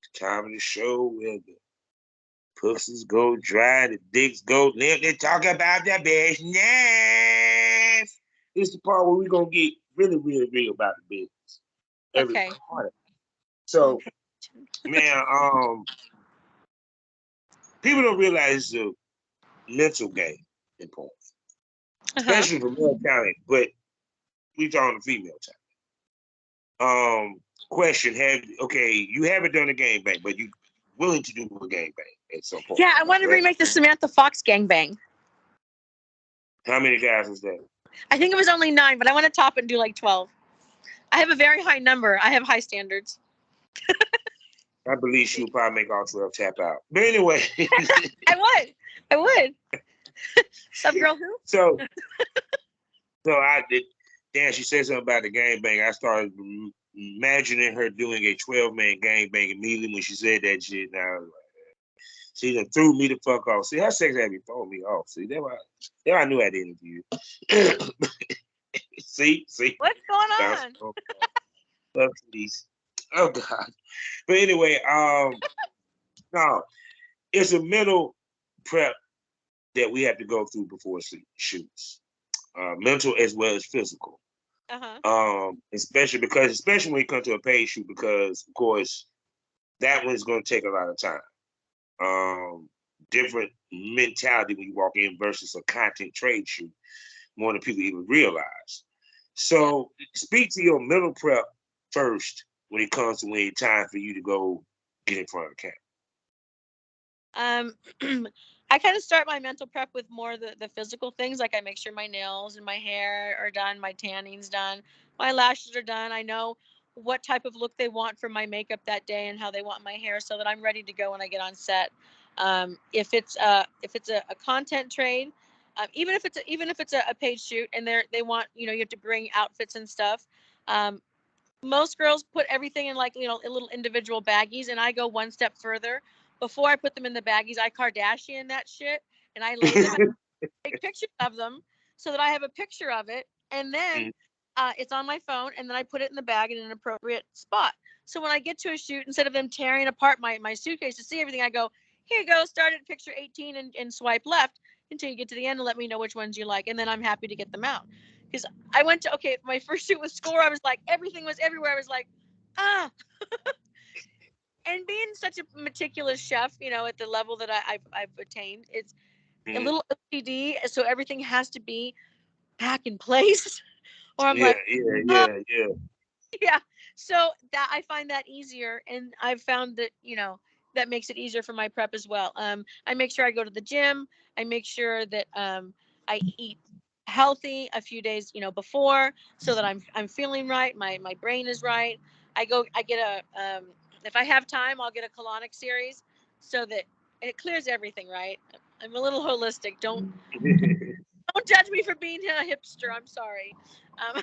It's time of the show where the pussies go dry, the dicks go limp. They talk about the business. This is the part where we're gonna get really, really real about the business. Every Okay. part. So, Okay. man, people don't realize it's a mental game in porn, Uh-huh. especially for male talent, but we talking female talent. Question: you haven't done a gangbang, but you willing to do a gangbang at some point? Yeah, I Am I want to correct? remake the Samantha Fox gangbang. How many guys is that? I think it was only 9, but I want to top it and do like 12. I have a very high number. I have high standards. I believe she would probably make all 12 tap out. But anyway, I would. Some girl who? so I did. Damn, she said something about the gangbang. I started imagining her doing a 12-man gangbang immediately when she said that shit. Now she done threw me the fuck off. See, her sex had me throwing me off. See, that's why I knew I didn't interview. see, What's going bounce on? off. These. Oh God. But anyway, no, it's a mental prep that we have to go through before shoots, mental as well as physical. Uh-huh. Especially when you come to a paid shoot, because of course that one's going to take a lot of time. Different mentality when you walk in versus a content trade shoot, more than people even realize. So speak to your mental prep first when it comes to when it's time for you to go get in front of the camera. I kind of start my mental prep with more the physical things. Like I make sure my nails and my hair are done, my tanning's done, my lashes are done. I know what type of look they want for my makeup that day and how they want my hair, so that I'm ready to go when I get on set. If it's a content trade, even if it's a paid shoot and they want, you have to bring outfits and stuff. Most girls put everything in like, in little individual baggies, and I go one step further. Before I put them in the baggies, I Kardashian that shit, and I lay them out, take pictures of them so that I have a picture of it, and then it's on my phone, and then I put it in the bag in an appropriate spot. So when I get to a shoot, instead of them tearing apart my suitcase to see everything, I go, here you go, start at picture 18 and swipe left until you get to the end and let me know which ones you like. And then I'm happy to get them out. Because I went to, my first shoot with Score, I was like, everything was everywhere. I was like, ah. And being such a meticulous chef, at the level that I've attained, it's a little OCD. So everything has to be back in place. Or I'm like, yeah. So that I find that easier, and I've found that that makes it easier for my prep as well. I make sure I go to the gym. I make sure that I eat healthy a few days before, so that I'm feeling right. My brain is right. I get a if I have time, I'll get a colonic series, so that it clears everything. Right. I'm a little holistic. Don't judge me for being a hipster. I'm sorry. Um,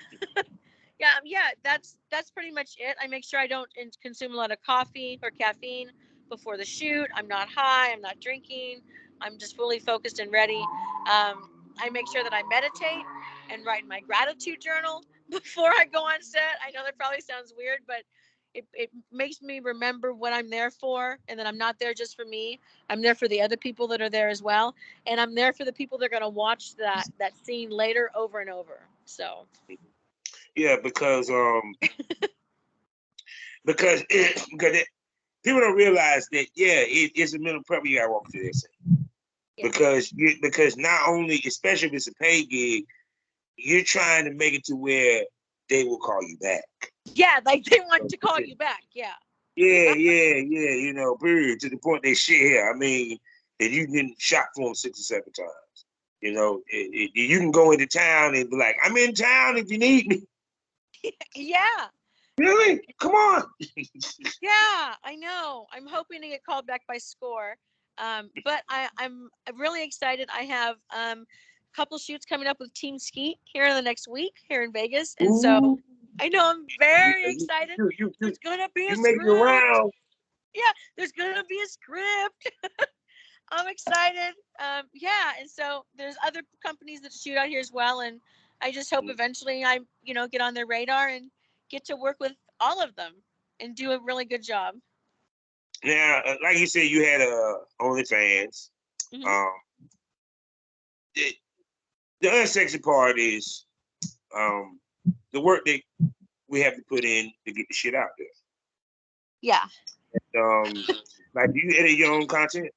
yeah, that's pretty much it. I make sure I don't consume a lot of coffee or caffeine before the shoot. I'm not high. I'm not drinking. I'm just fully focused and ready. I make sure that I meditate and write my gratitude journal before I go on set. I know that probably sounds weird, but it makes me remember what I'm there for, and that I'm not there just for me. I'm there for the other people that are there as well, and I'm there for the people that are going to watch that scene later over and over. So yeah, because people don't realize that it's a mental prep you gotta walk through this. Because not only, especially if it's a paid gig, you're trying to make it to where they will call you back. Yeah, like they want to call you back. Yeah. Yeah. Period. To the point they shit here. I mean, that you've been shot for them 6 or 7 times. You can go into town and be like, I'm in town if you need me. Yeah. Really? Come on. Yeah, I know. I'm hoping to get called back by Score. But I'm really excited. I have a couple shoots coming up with Team Skeet here in the next week here in Vegas. And so I know I'm very excited. There's gonna be a script. Around. Yeah, there's gonna be a script. I'm excited. And so there's other companies that shoot out here as well, and I just hope eventually I, get on their radar and get to work with all of them and do a really good job. Now, like you said, you had OnlyFans. Mm-hmm. The unsexy part is the work that we have to put in to get the shit out there. Yeah. Like, do you edit your own content?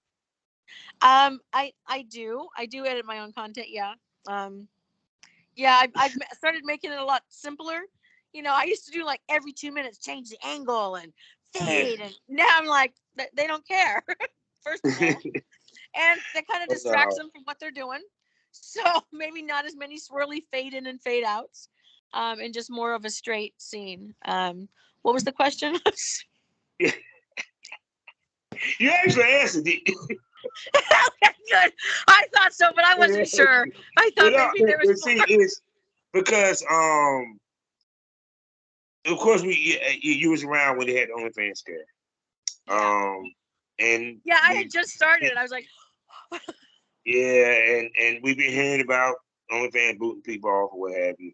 I do edit my own content. Yeah. I've started making it a lot simpler. I used to do like every 2 minutes, change the angle and fade. And now I'm like, they don't care, first of all. And that kind of distracts them from what they're doing. So maybe not as many swirly fade in and fade outs, and just more of a straight scene. What was the question? You actually answered it. Good. I thought so, but I wasn't sure. I thought maybe there was more. It's because of course you was around when they had the OnlyFans scare. And I had just started it. I was like, and we've been hearing about OnlyFans booting people off or what have you.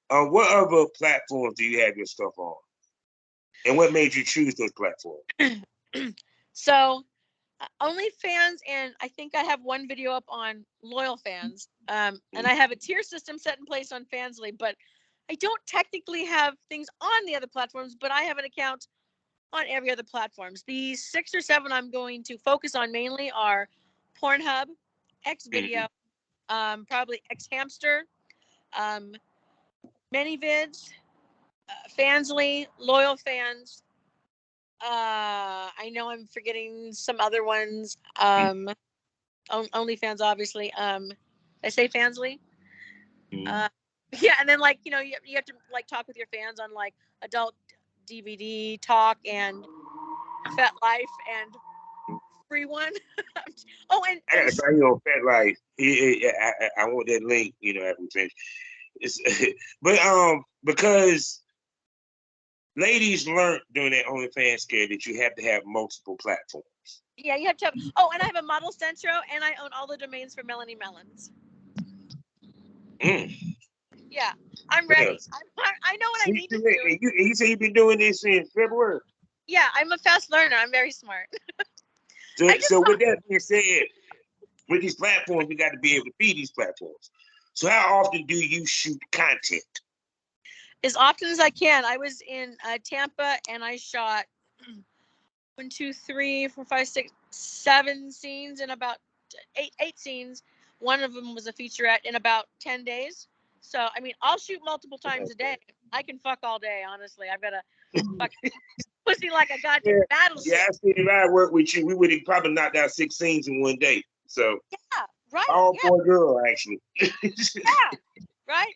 What other platforms do you have your stuff on? And what made you choose those platforms? So, OnlyFans, and I think I have one video up on Loyal Fans. And I have a tier system set in place on Fansly, but I don't technically have things on the other platforms, but I have an account on every other platforms. The 6 or 7 I'm going to focus on mainly are Pornhub, Xvideo, probably Xhamster, ManyVids, Fansly, Loyal Fans. I know I'm forgetting some other ones. OnlyFans, obviously. I say Fansly. And then you have to like talk with your fans on like adult DVD talk and Fet Life and free one. And I gotta try you on Fet Life. I want that link, after we finish. But because ladies learned during that OnlyFans scare that you have to have multiple platforms. Yeah, you have to have. And I have a model centro, and I own all the domains for Melony Melons. Yeah, I'm ready. I know what I need to do. And you say you've been doing this since February? Yeah, I'm a fast learner. I'm very smart. So with that being said, with these platforms, we got to be able to feed these platforms. So how often do you shoot content? As often as I can. I was in Tampa and I shot 1, 2, 3, 4, 5, 6, 7 scenes in about eight scenes. One of them was a featurette in about 10 days. So, I mean, I'll shoot multiple times a day. I can fuck all day, honestly. I've got to fuck pussy like a goddamn battleship. Yeah, I see if I work with you, we would have probably knocked out 6 scenes in one day. So yeah, right. All boy girl, actually. Yeah, right.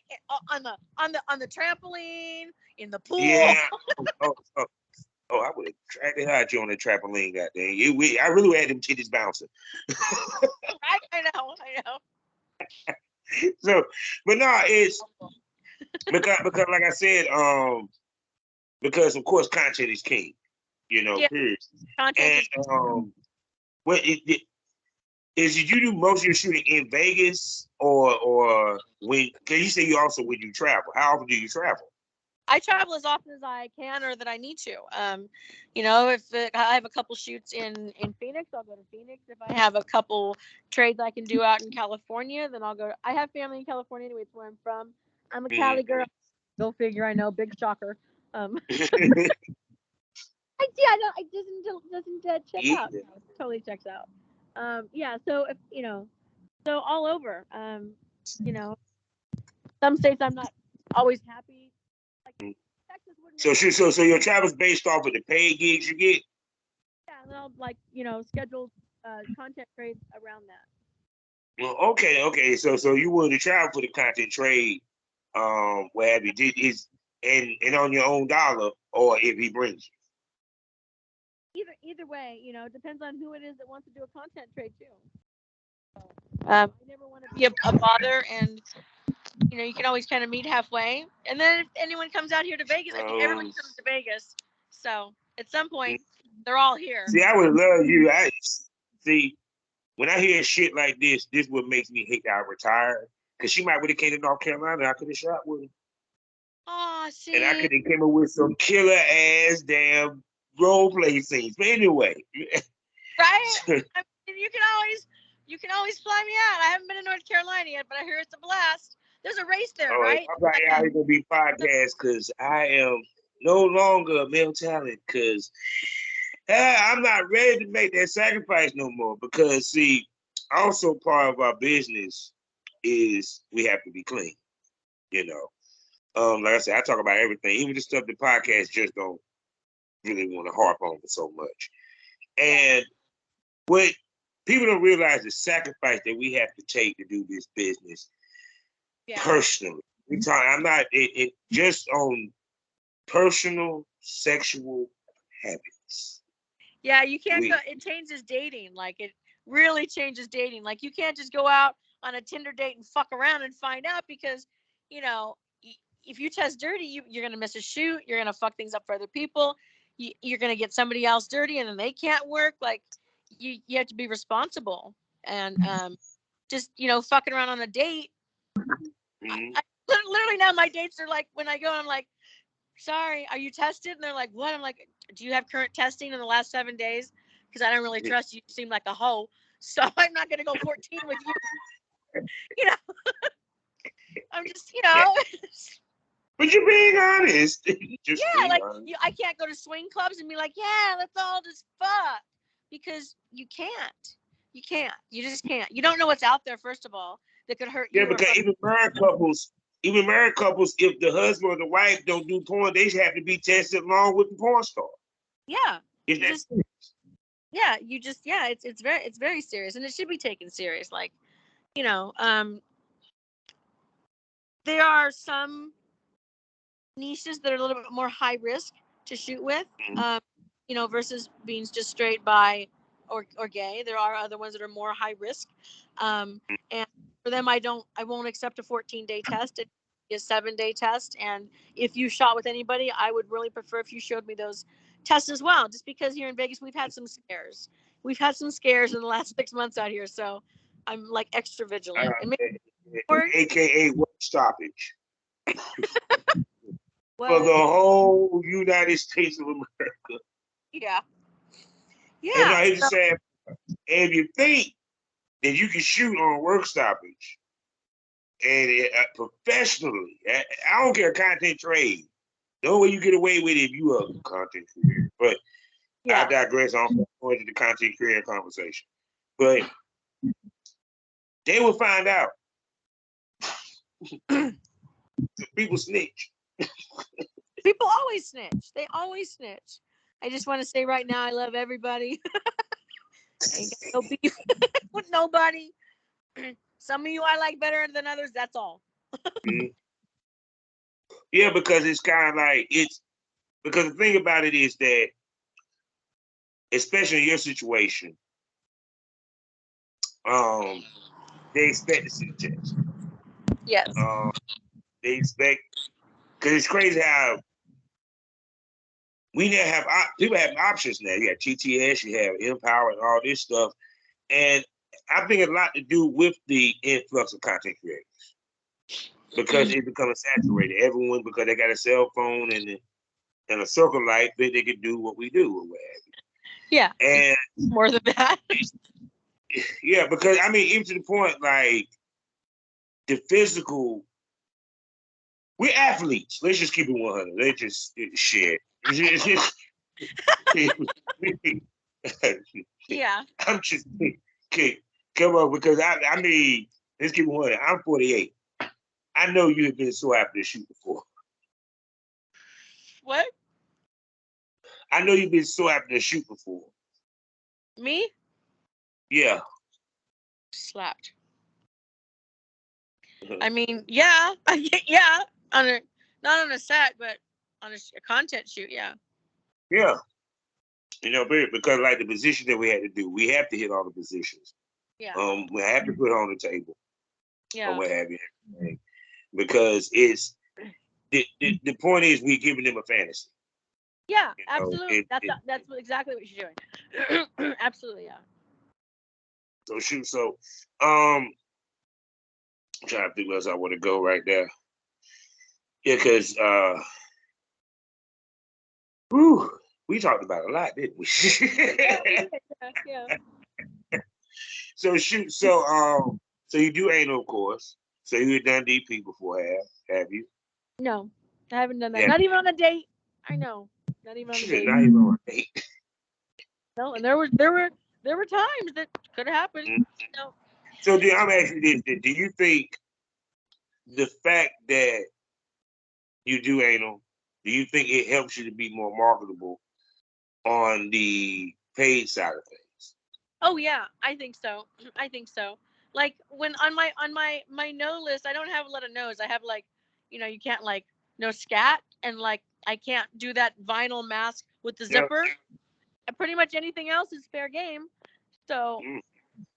On the trampoline, in the pool. Yeah. I would have dragged it out you on the trampoline, goddamn. I really had them titties bouncing. Right? I know. So, but no, it's because like I said, because of course content is king, period. Content and what is you do most of your shooting in Vegas or when? Cause you say when you travel. How often do you travel? I travel as often as I can or that I need to. If I have a couple shoots in Phoenix, I'll go to Phoenix. If I have a couple trades I can do out in California, then I'll go. I have family in California anyway. It's where I'm from. I'm a Cali girl. Go figure. I know. Big shocker. It doesn't check out. No, it totally checks out. So if so all over. Some states I'm not always happy. Like Texas wouldn't. So your travel's based off of the paid gigs you get. Yeah, and I'll schedule content trades around that. Well, okay. So you willing to travel for the content trade, what have you? And on your own dollar, or if he brings you. Either way, it depends on who it is that wants to do a content trade too. I never want to be a bother, and you can always kind of meet halfway. And then if anyone comes out here to Vegas, I mean, everyone comes to Vegas, so at some point they're all here. See, I would love you. When I hear shit like this what makes me hate that I retired. Because she might would have came to North Carolina, I could have shot with her. Oh, see. And I could have came up with some killer ass damn role play scenes. But anyway. Right? I mean, you can always fly me out. I haven't been to North Carolina yet, but I hear it's a blast. There's a race there, right? I'm not out here gonna be podcast because I am no longer a male talent because I'm not ready to make that sacrifice no more. Because see, also part of our business is we have to be clean. Like I said, I talk about everything, even the stuff the podcast just don't really want to harp on so much. And what people don't realize the sacrifice that we have to take to do this business personally. I'm not it just on personal sexual habits. Yeah, you can't go. It changes dating. Like it really changes dating. Like you can't just go out on a Tinder date and fuck around and find out because, if you test dirty, you're gonna miss a shoot. You're gonna fuck things up for other people. You're gonna get somebody else dirty, and then they can't work. Like you have to be responsible and just fucking around on a date. I literally now my dates are like when I go, I'm like, sorry, are you tested? And they're like, what? I'm like, do you have current testing in the last 7 days? Because I don't really trust you. You seem like a hoe. So I'm not going to go 14 with you. I'm just, But you're being honest. I can't go to swing clubs and be like, yeah, let's all just fuck. Because you can't. You can't. You just can't. You don't know what's out there, first of all, that could hurt you. Yeah, because even married couples, if the husband or the wife don't do porn, they have to be tested along with the porn star. Yeah. It's very serious, and it should be taken serious. Like, there are some niches that are a little bit more high risk to shoot with, versus being just straight bi or gay. There are other ones that are more high risk, and for them, I won't accept a 14-day test. It's a 7-day test, and if you shot with anybody, I would really prefer if you showed me those tests as well. Just because here in Vegas we've had some scares. We've had some scares in the last 6 months out here, so I'm like extra vigilant. AKA work stoppage. For the whole United States of America. Yeah. And I hate to say it, if you think that you can shoot on work stoppage and professionally, I don't care content trade. The only way you get away with it if you are a content creator. But I digress on going to the content creator conversation. But they will find out. People snitch. People always snitch. They always snitch. I just want to say right now, I love everybody. Ain't got no beef with nobody. Some of you I like better than others. That's all. Yeah, because it's kind of like because the thing about it is that, especially in your situation, they expect to see the test. Yes. They expect, because it's crazy how we now have people have options now. You have TTS, you have Empower, and all this stuff, and I think it's a lot to do with the influx of content creators because it becomes saturated. Everyone, because they got a cell phone and a circle life, they can do what we do or what have you. Yeah, and more than that. Yeah, because I mean, even to the point like the physical. We're athletes. Let's just keep it 100. Let's just share. Yeah. I'm just come on, because I mean, let's keep it 100. I'm 48. I know you have been so after to shoot before. What? I know you've been so after to shoot before. Me? Yeah. Slapped. I mean, yeah, yeah. Not on a set, but on a content shoot. Yeah. Yeah. You know, because like the position that we had to do, we have to hit all the positions. Yeah. We have to put it on the table. Yeah. Or what have you. Because it's the point is we're giving them a fantasy. Yeah, absolutely. That's exactly what you're doing. Absolutely, yeah. So shoot, I'm trying to think where else I want to go right there. Yeah, because we talked about a lot, didn't we? Yeah. So shoot, so you do anal, of course. So you've done DP before, have you? No, I haven't done that. Not even on a date. I know. Not even on a date. Not even on a date. No, and there were times that could happen. Mm-hmm. No. So I'm asking you this: do you think the fact that you do anal, do you think it helps you to be more marketable on the paid side of things? Oh yeah, I think so. I think so. Like when on my no list, I don't have a lot of no's. I have like, you can't like no scat, and like I can't do that vinyl mask with the zipper. And pretty much anything else is fair game. So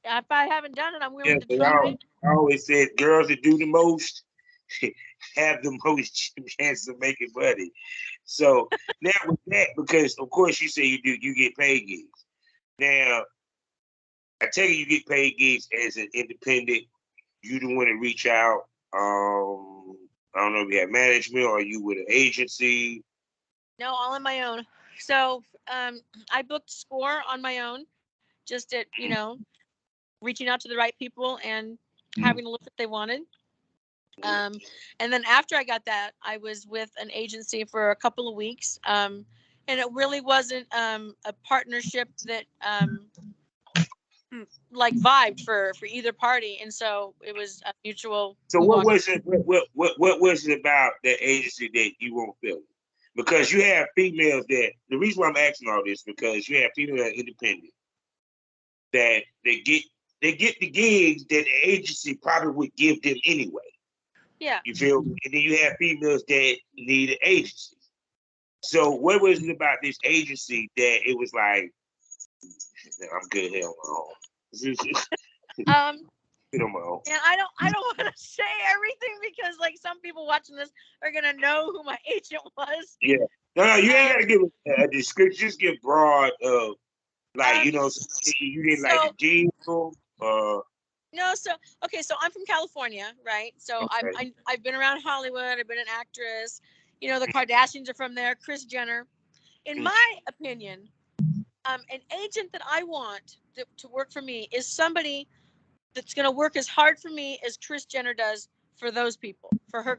if I haven't done it, I'm willing to try. I always said girls that do the most have the most chance of making money. So now with that, because of course you say you get paid gigs. Now I take it you get paid gigs as an independent. You the one to reach out. I don't know if you have management or you with an agency. No, all on my own. So I booked Score on my own, just at reaching out to the right people and having a look what they wanted. And then after I got that, I was with an agency for a couple of weeks. And it really wasn't a partnership that like vibed for either party, and so it was a mutual. So what was it? What was it about that agency that you won't feel? Because you have females that the reason why I'm asking all this because you have females that are independent that they get the gigs that the agency probably would give them anyway. Yeah. You feel me? And then you have females that need an agency. So what was it about this agency that it was like, I'm good here on my own? And I don't want to say everything because like some people watching this are gonna know who my agent was. Yeah. No, you ain't gotta give a description. Just give broad like you didn't like the jingle. No, so I'm from California, right? So okay. I've been around Hollywood. I've been an actress. The Kardashians are from there. Kris Jenner. In my opinion, An agent that I want to work for me is somebody that's going to work as hard for me as Kris Jenner does for those people, for her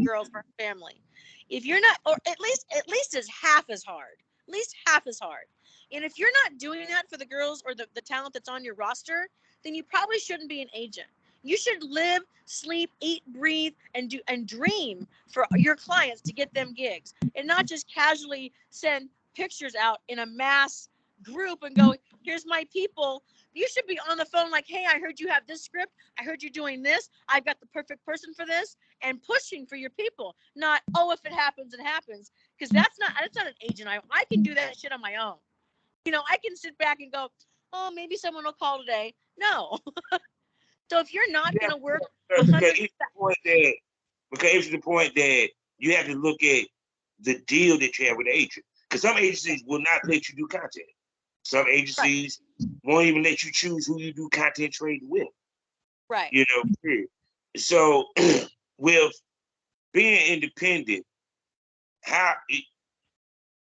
girls, for her family. If you're not, or at least is half as hard, at least half as hard. And if you're not doing that for the girls or the talent that's on your roster, then you probably shouldn't be an agent. You should live, sleep, eat, breathe, and dream for your clients to get them gigs, and not just casually send pictures out in a mass group and go, here's my people. You should be on the phone like, hey, I heard you have this script. I heard you're doing this. I've got the perfect person for this, and pushing for your people. Not, oh, if it happens, it happens. Because that's not an agent. I can do that shit on my own. I can sit back and go, oh, maybe someone will call today. No. So if you're not going to work because it's the point that you have to look at the deal that you have with the agent. Because some agencies will not let you do content. Some agencies won't even let you choose who you do content trading with. Right. So with being independent,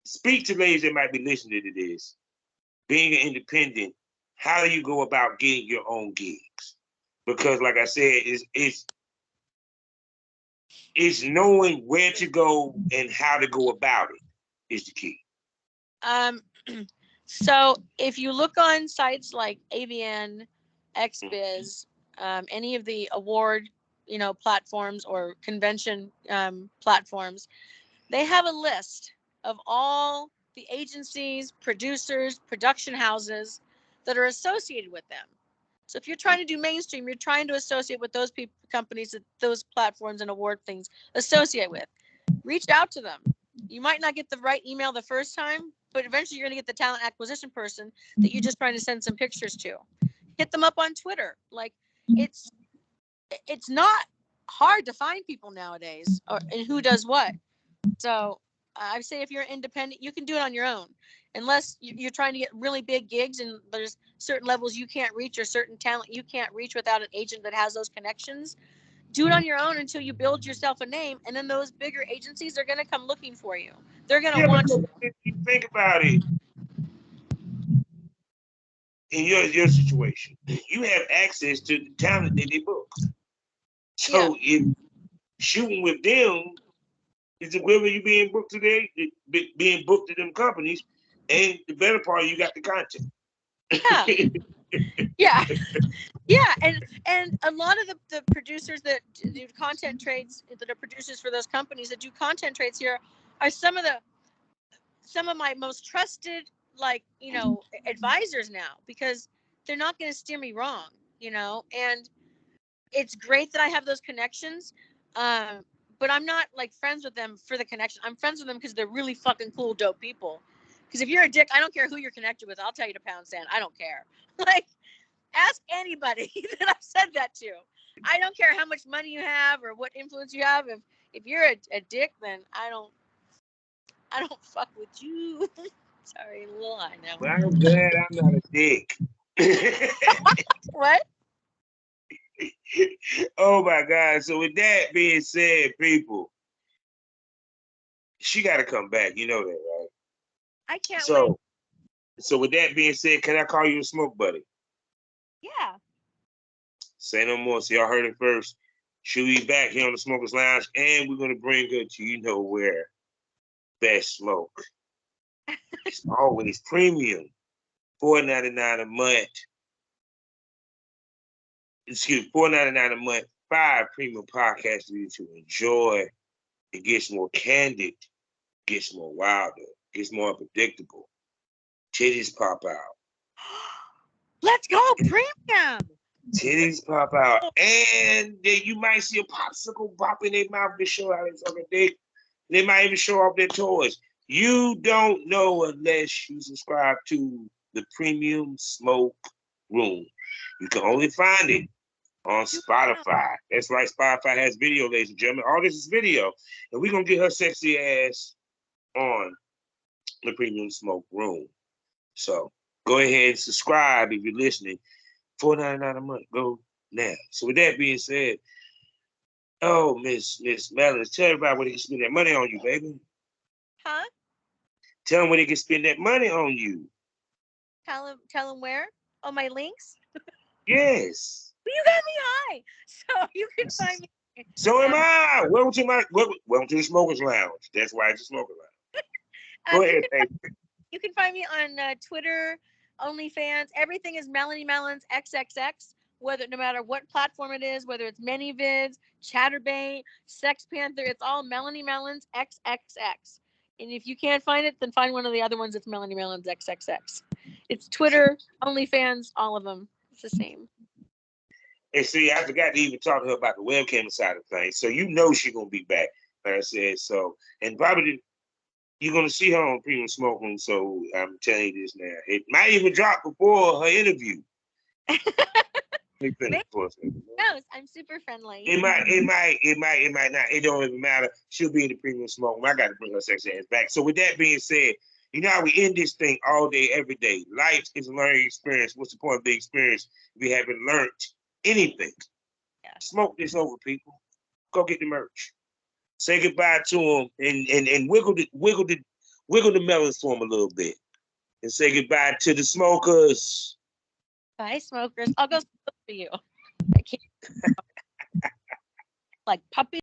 speak to ladies that might be listening to this. Being an independent, how do you go about getting your own gigs? Because like I said, it's knowing where to go and how to go about it is the key. So if you look on sites like AVN, XBiz, any of the award, platforms or convention platforms, they have a list of all the agencies, producers, production houses that are associated with them. So if you're trying to do mainstream, you're trying to associate with those companies that those platforms and award things associate with. Reach out to them. You might not get the right email the first time, but eventually you're going to get the talent acquisition person that you're just trying to send some pictures to. Hit them up on Twitter. Like, it's not hard to find people nowadays, and who does what. So I say if you're independent, you can do it on your own, unless you're trying to get really big gigs and there's certain levels you can't reach or certain talent you can't reach without an agent that has those connections. Do it on your own until you build yourself a name, and then those bigger agencies are going to come looking for you. They're going to want you. If you think about it, in your situation, you have access to the talent that they book. So if shooting with them is equivalent you being booked today, being booked to them companies, and the better part, you got the content. Yeah, and a lot of the producers that do content trades, that are producers for those companies that do content trades here, are some of my most trusted, advisors now, because they're not going to steer me wrong, and it's great that I have those connections. But I'm not friends with them for the connection. I'm friends with them because they're really fucking cool, dope people. Because if you're a dick, I don't care who you're connected with. I'll tell you to pound sand. I don't care. Ask anybody that I've said that to. I don't care how much money you have or what influence you have. If you're a dick, then I don't fuck with you. Sorry, a little high now. Well, I'm glad I'm not a dick. What? Oh my God. So with that being said, people, she got to come back. You know that, right? I can't wait. So with that being said, can I call you a smoke buddy? Yeah. Say no more. So y'all heard it first. She'll be back here on the Smokers Lounge, and we're going to bring her to you know where. Best smoke. It's always premium. $4.99 a month. Excuse me, $4.99 a month. 5 premium podcasts for you to enjoy. It gets more candid, gets more wilder, gets more unpredictable. Titties pop out. Let's go, premium. Titties pop out. And then you might see a popsicle pop in their mouth to show how they fucking dick. They might even show off their toys. You don't know unless you subscribe to the Premium Smoke Room. You can only find it on Spotify. That's right, Spotify has video, ladies and gentlemen. All this is video. And we're going to get her sexy ass on the Premium Smoke Room. So go ahead and subscribe if you're listening. $4.99 a month. Go now. So with that being said, oh, Miss Melons, tell everybody where they can spend that money on you, baby. Huh? Tell them where they can spend that money on you. Tell them where. Oh, my links. Yes. You got me high, so you can find me. So am I. Welcome to the Smokers Lounge. That's why it's a Smoker Lounge. Go ahead, you can find me on Twitter, OnlyFans. Everything is Melony Melons XXX. Whether no matter what platform it is, whether it's ManyVids, Chatterbait, Sex Panther, it's all Melony Melons XXX. And if you can't find it, then find one of the other ones. It's Melony Melons XXX. It's Twitter, OnlyFans, all of them. It's the same. And see, I forgot to even talk to her about the webcam side of things. So you know she's gonna be back, like I said. So, and probably you're gonna see her on Premium Smoking. So I'm telling you this now. It might even drop before her interview. Knows I'm super friendly. It might not. It don't even matter. She'll be in the Premium Smoking. I got to bring her sexy ass back. So with that being said, you know how we end this thing all day, every day. Life is a learning experience. What's the point of the experience if we haven't learned anything? Yeah. Smoke this over, people. Go get the merch. Say goodbye to them and wiggle the melons for them a little bit. And say goodbye to the smokers. Bye, smokers. I'll go smoke for you. I can't. Like puppy.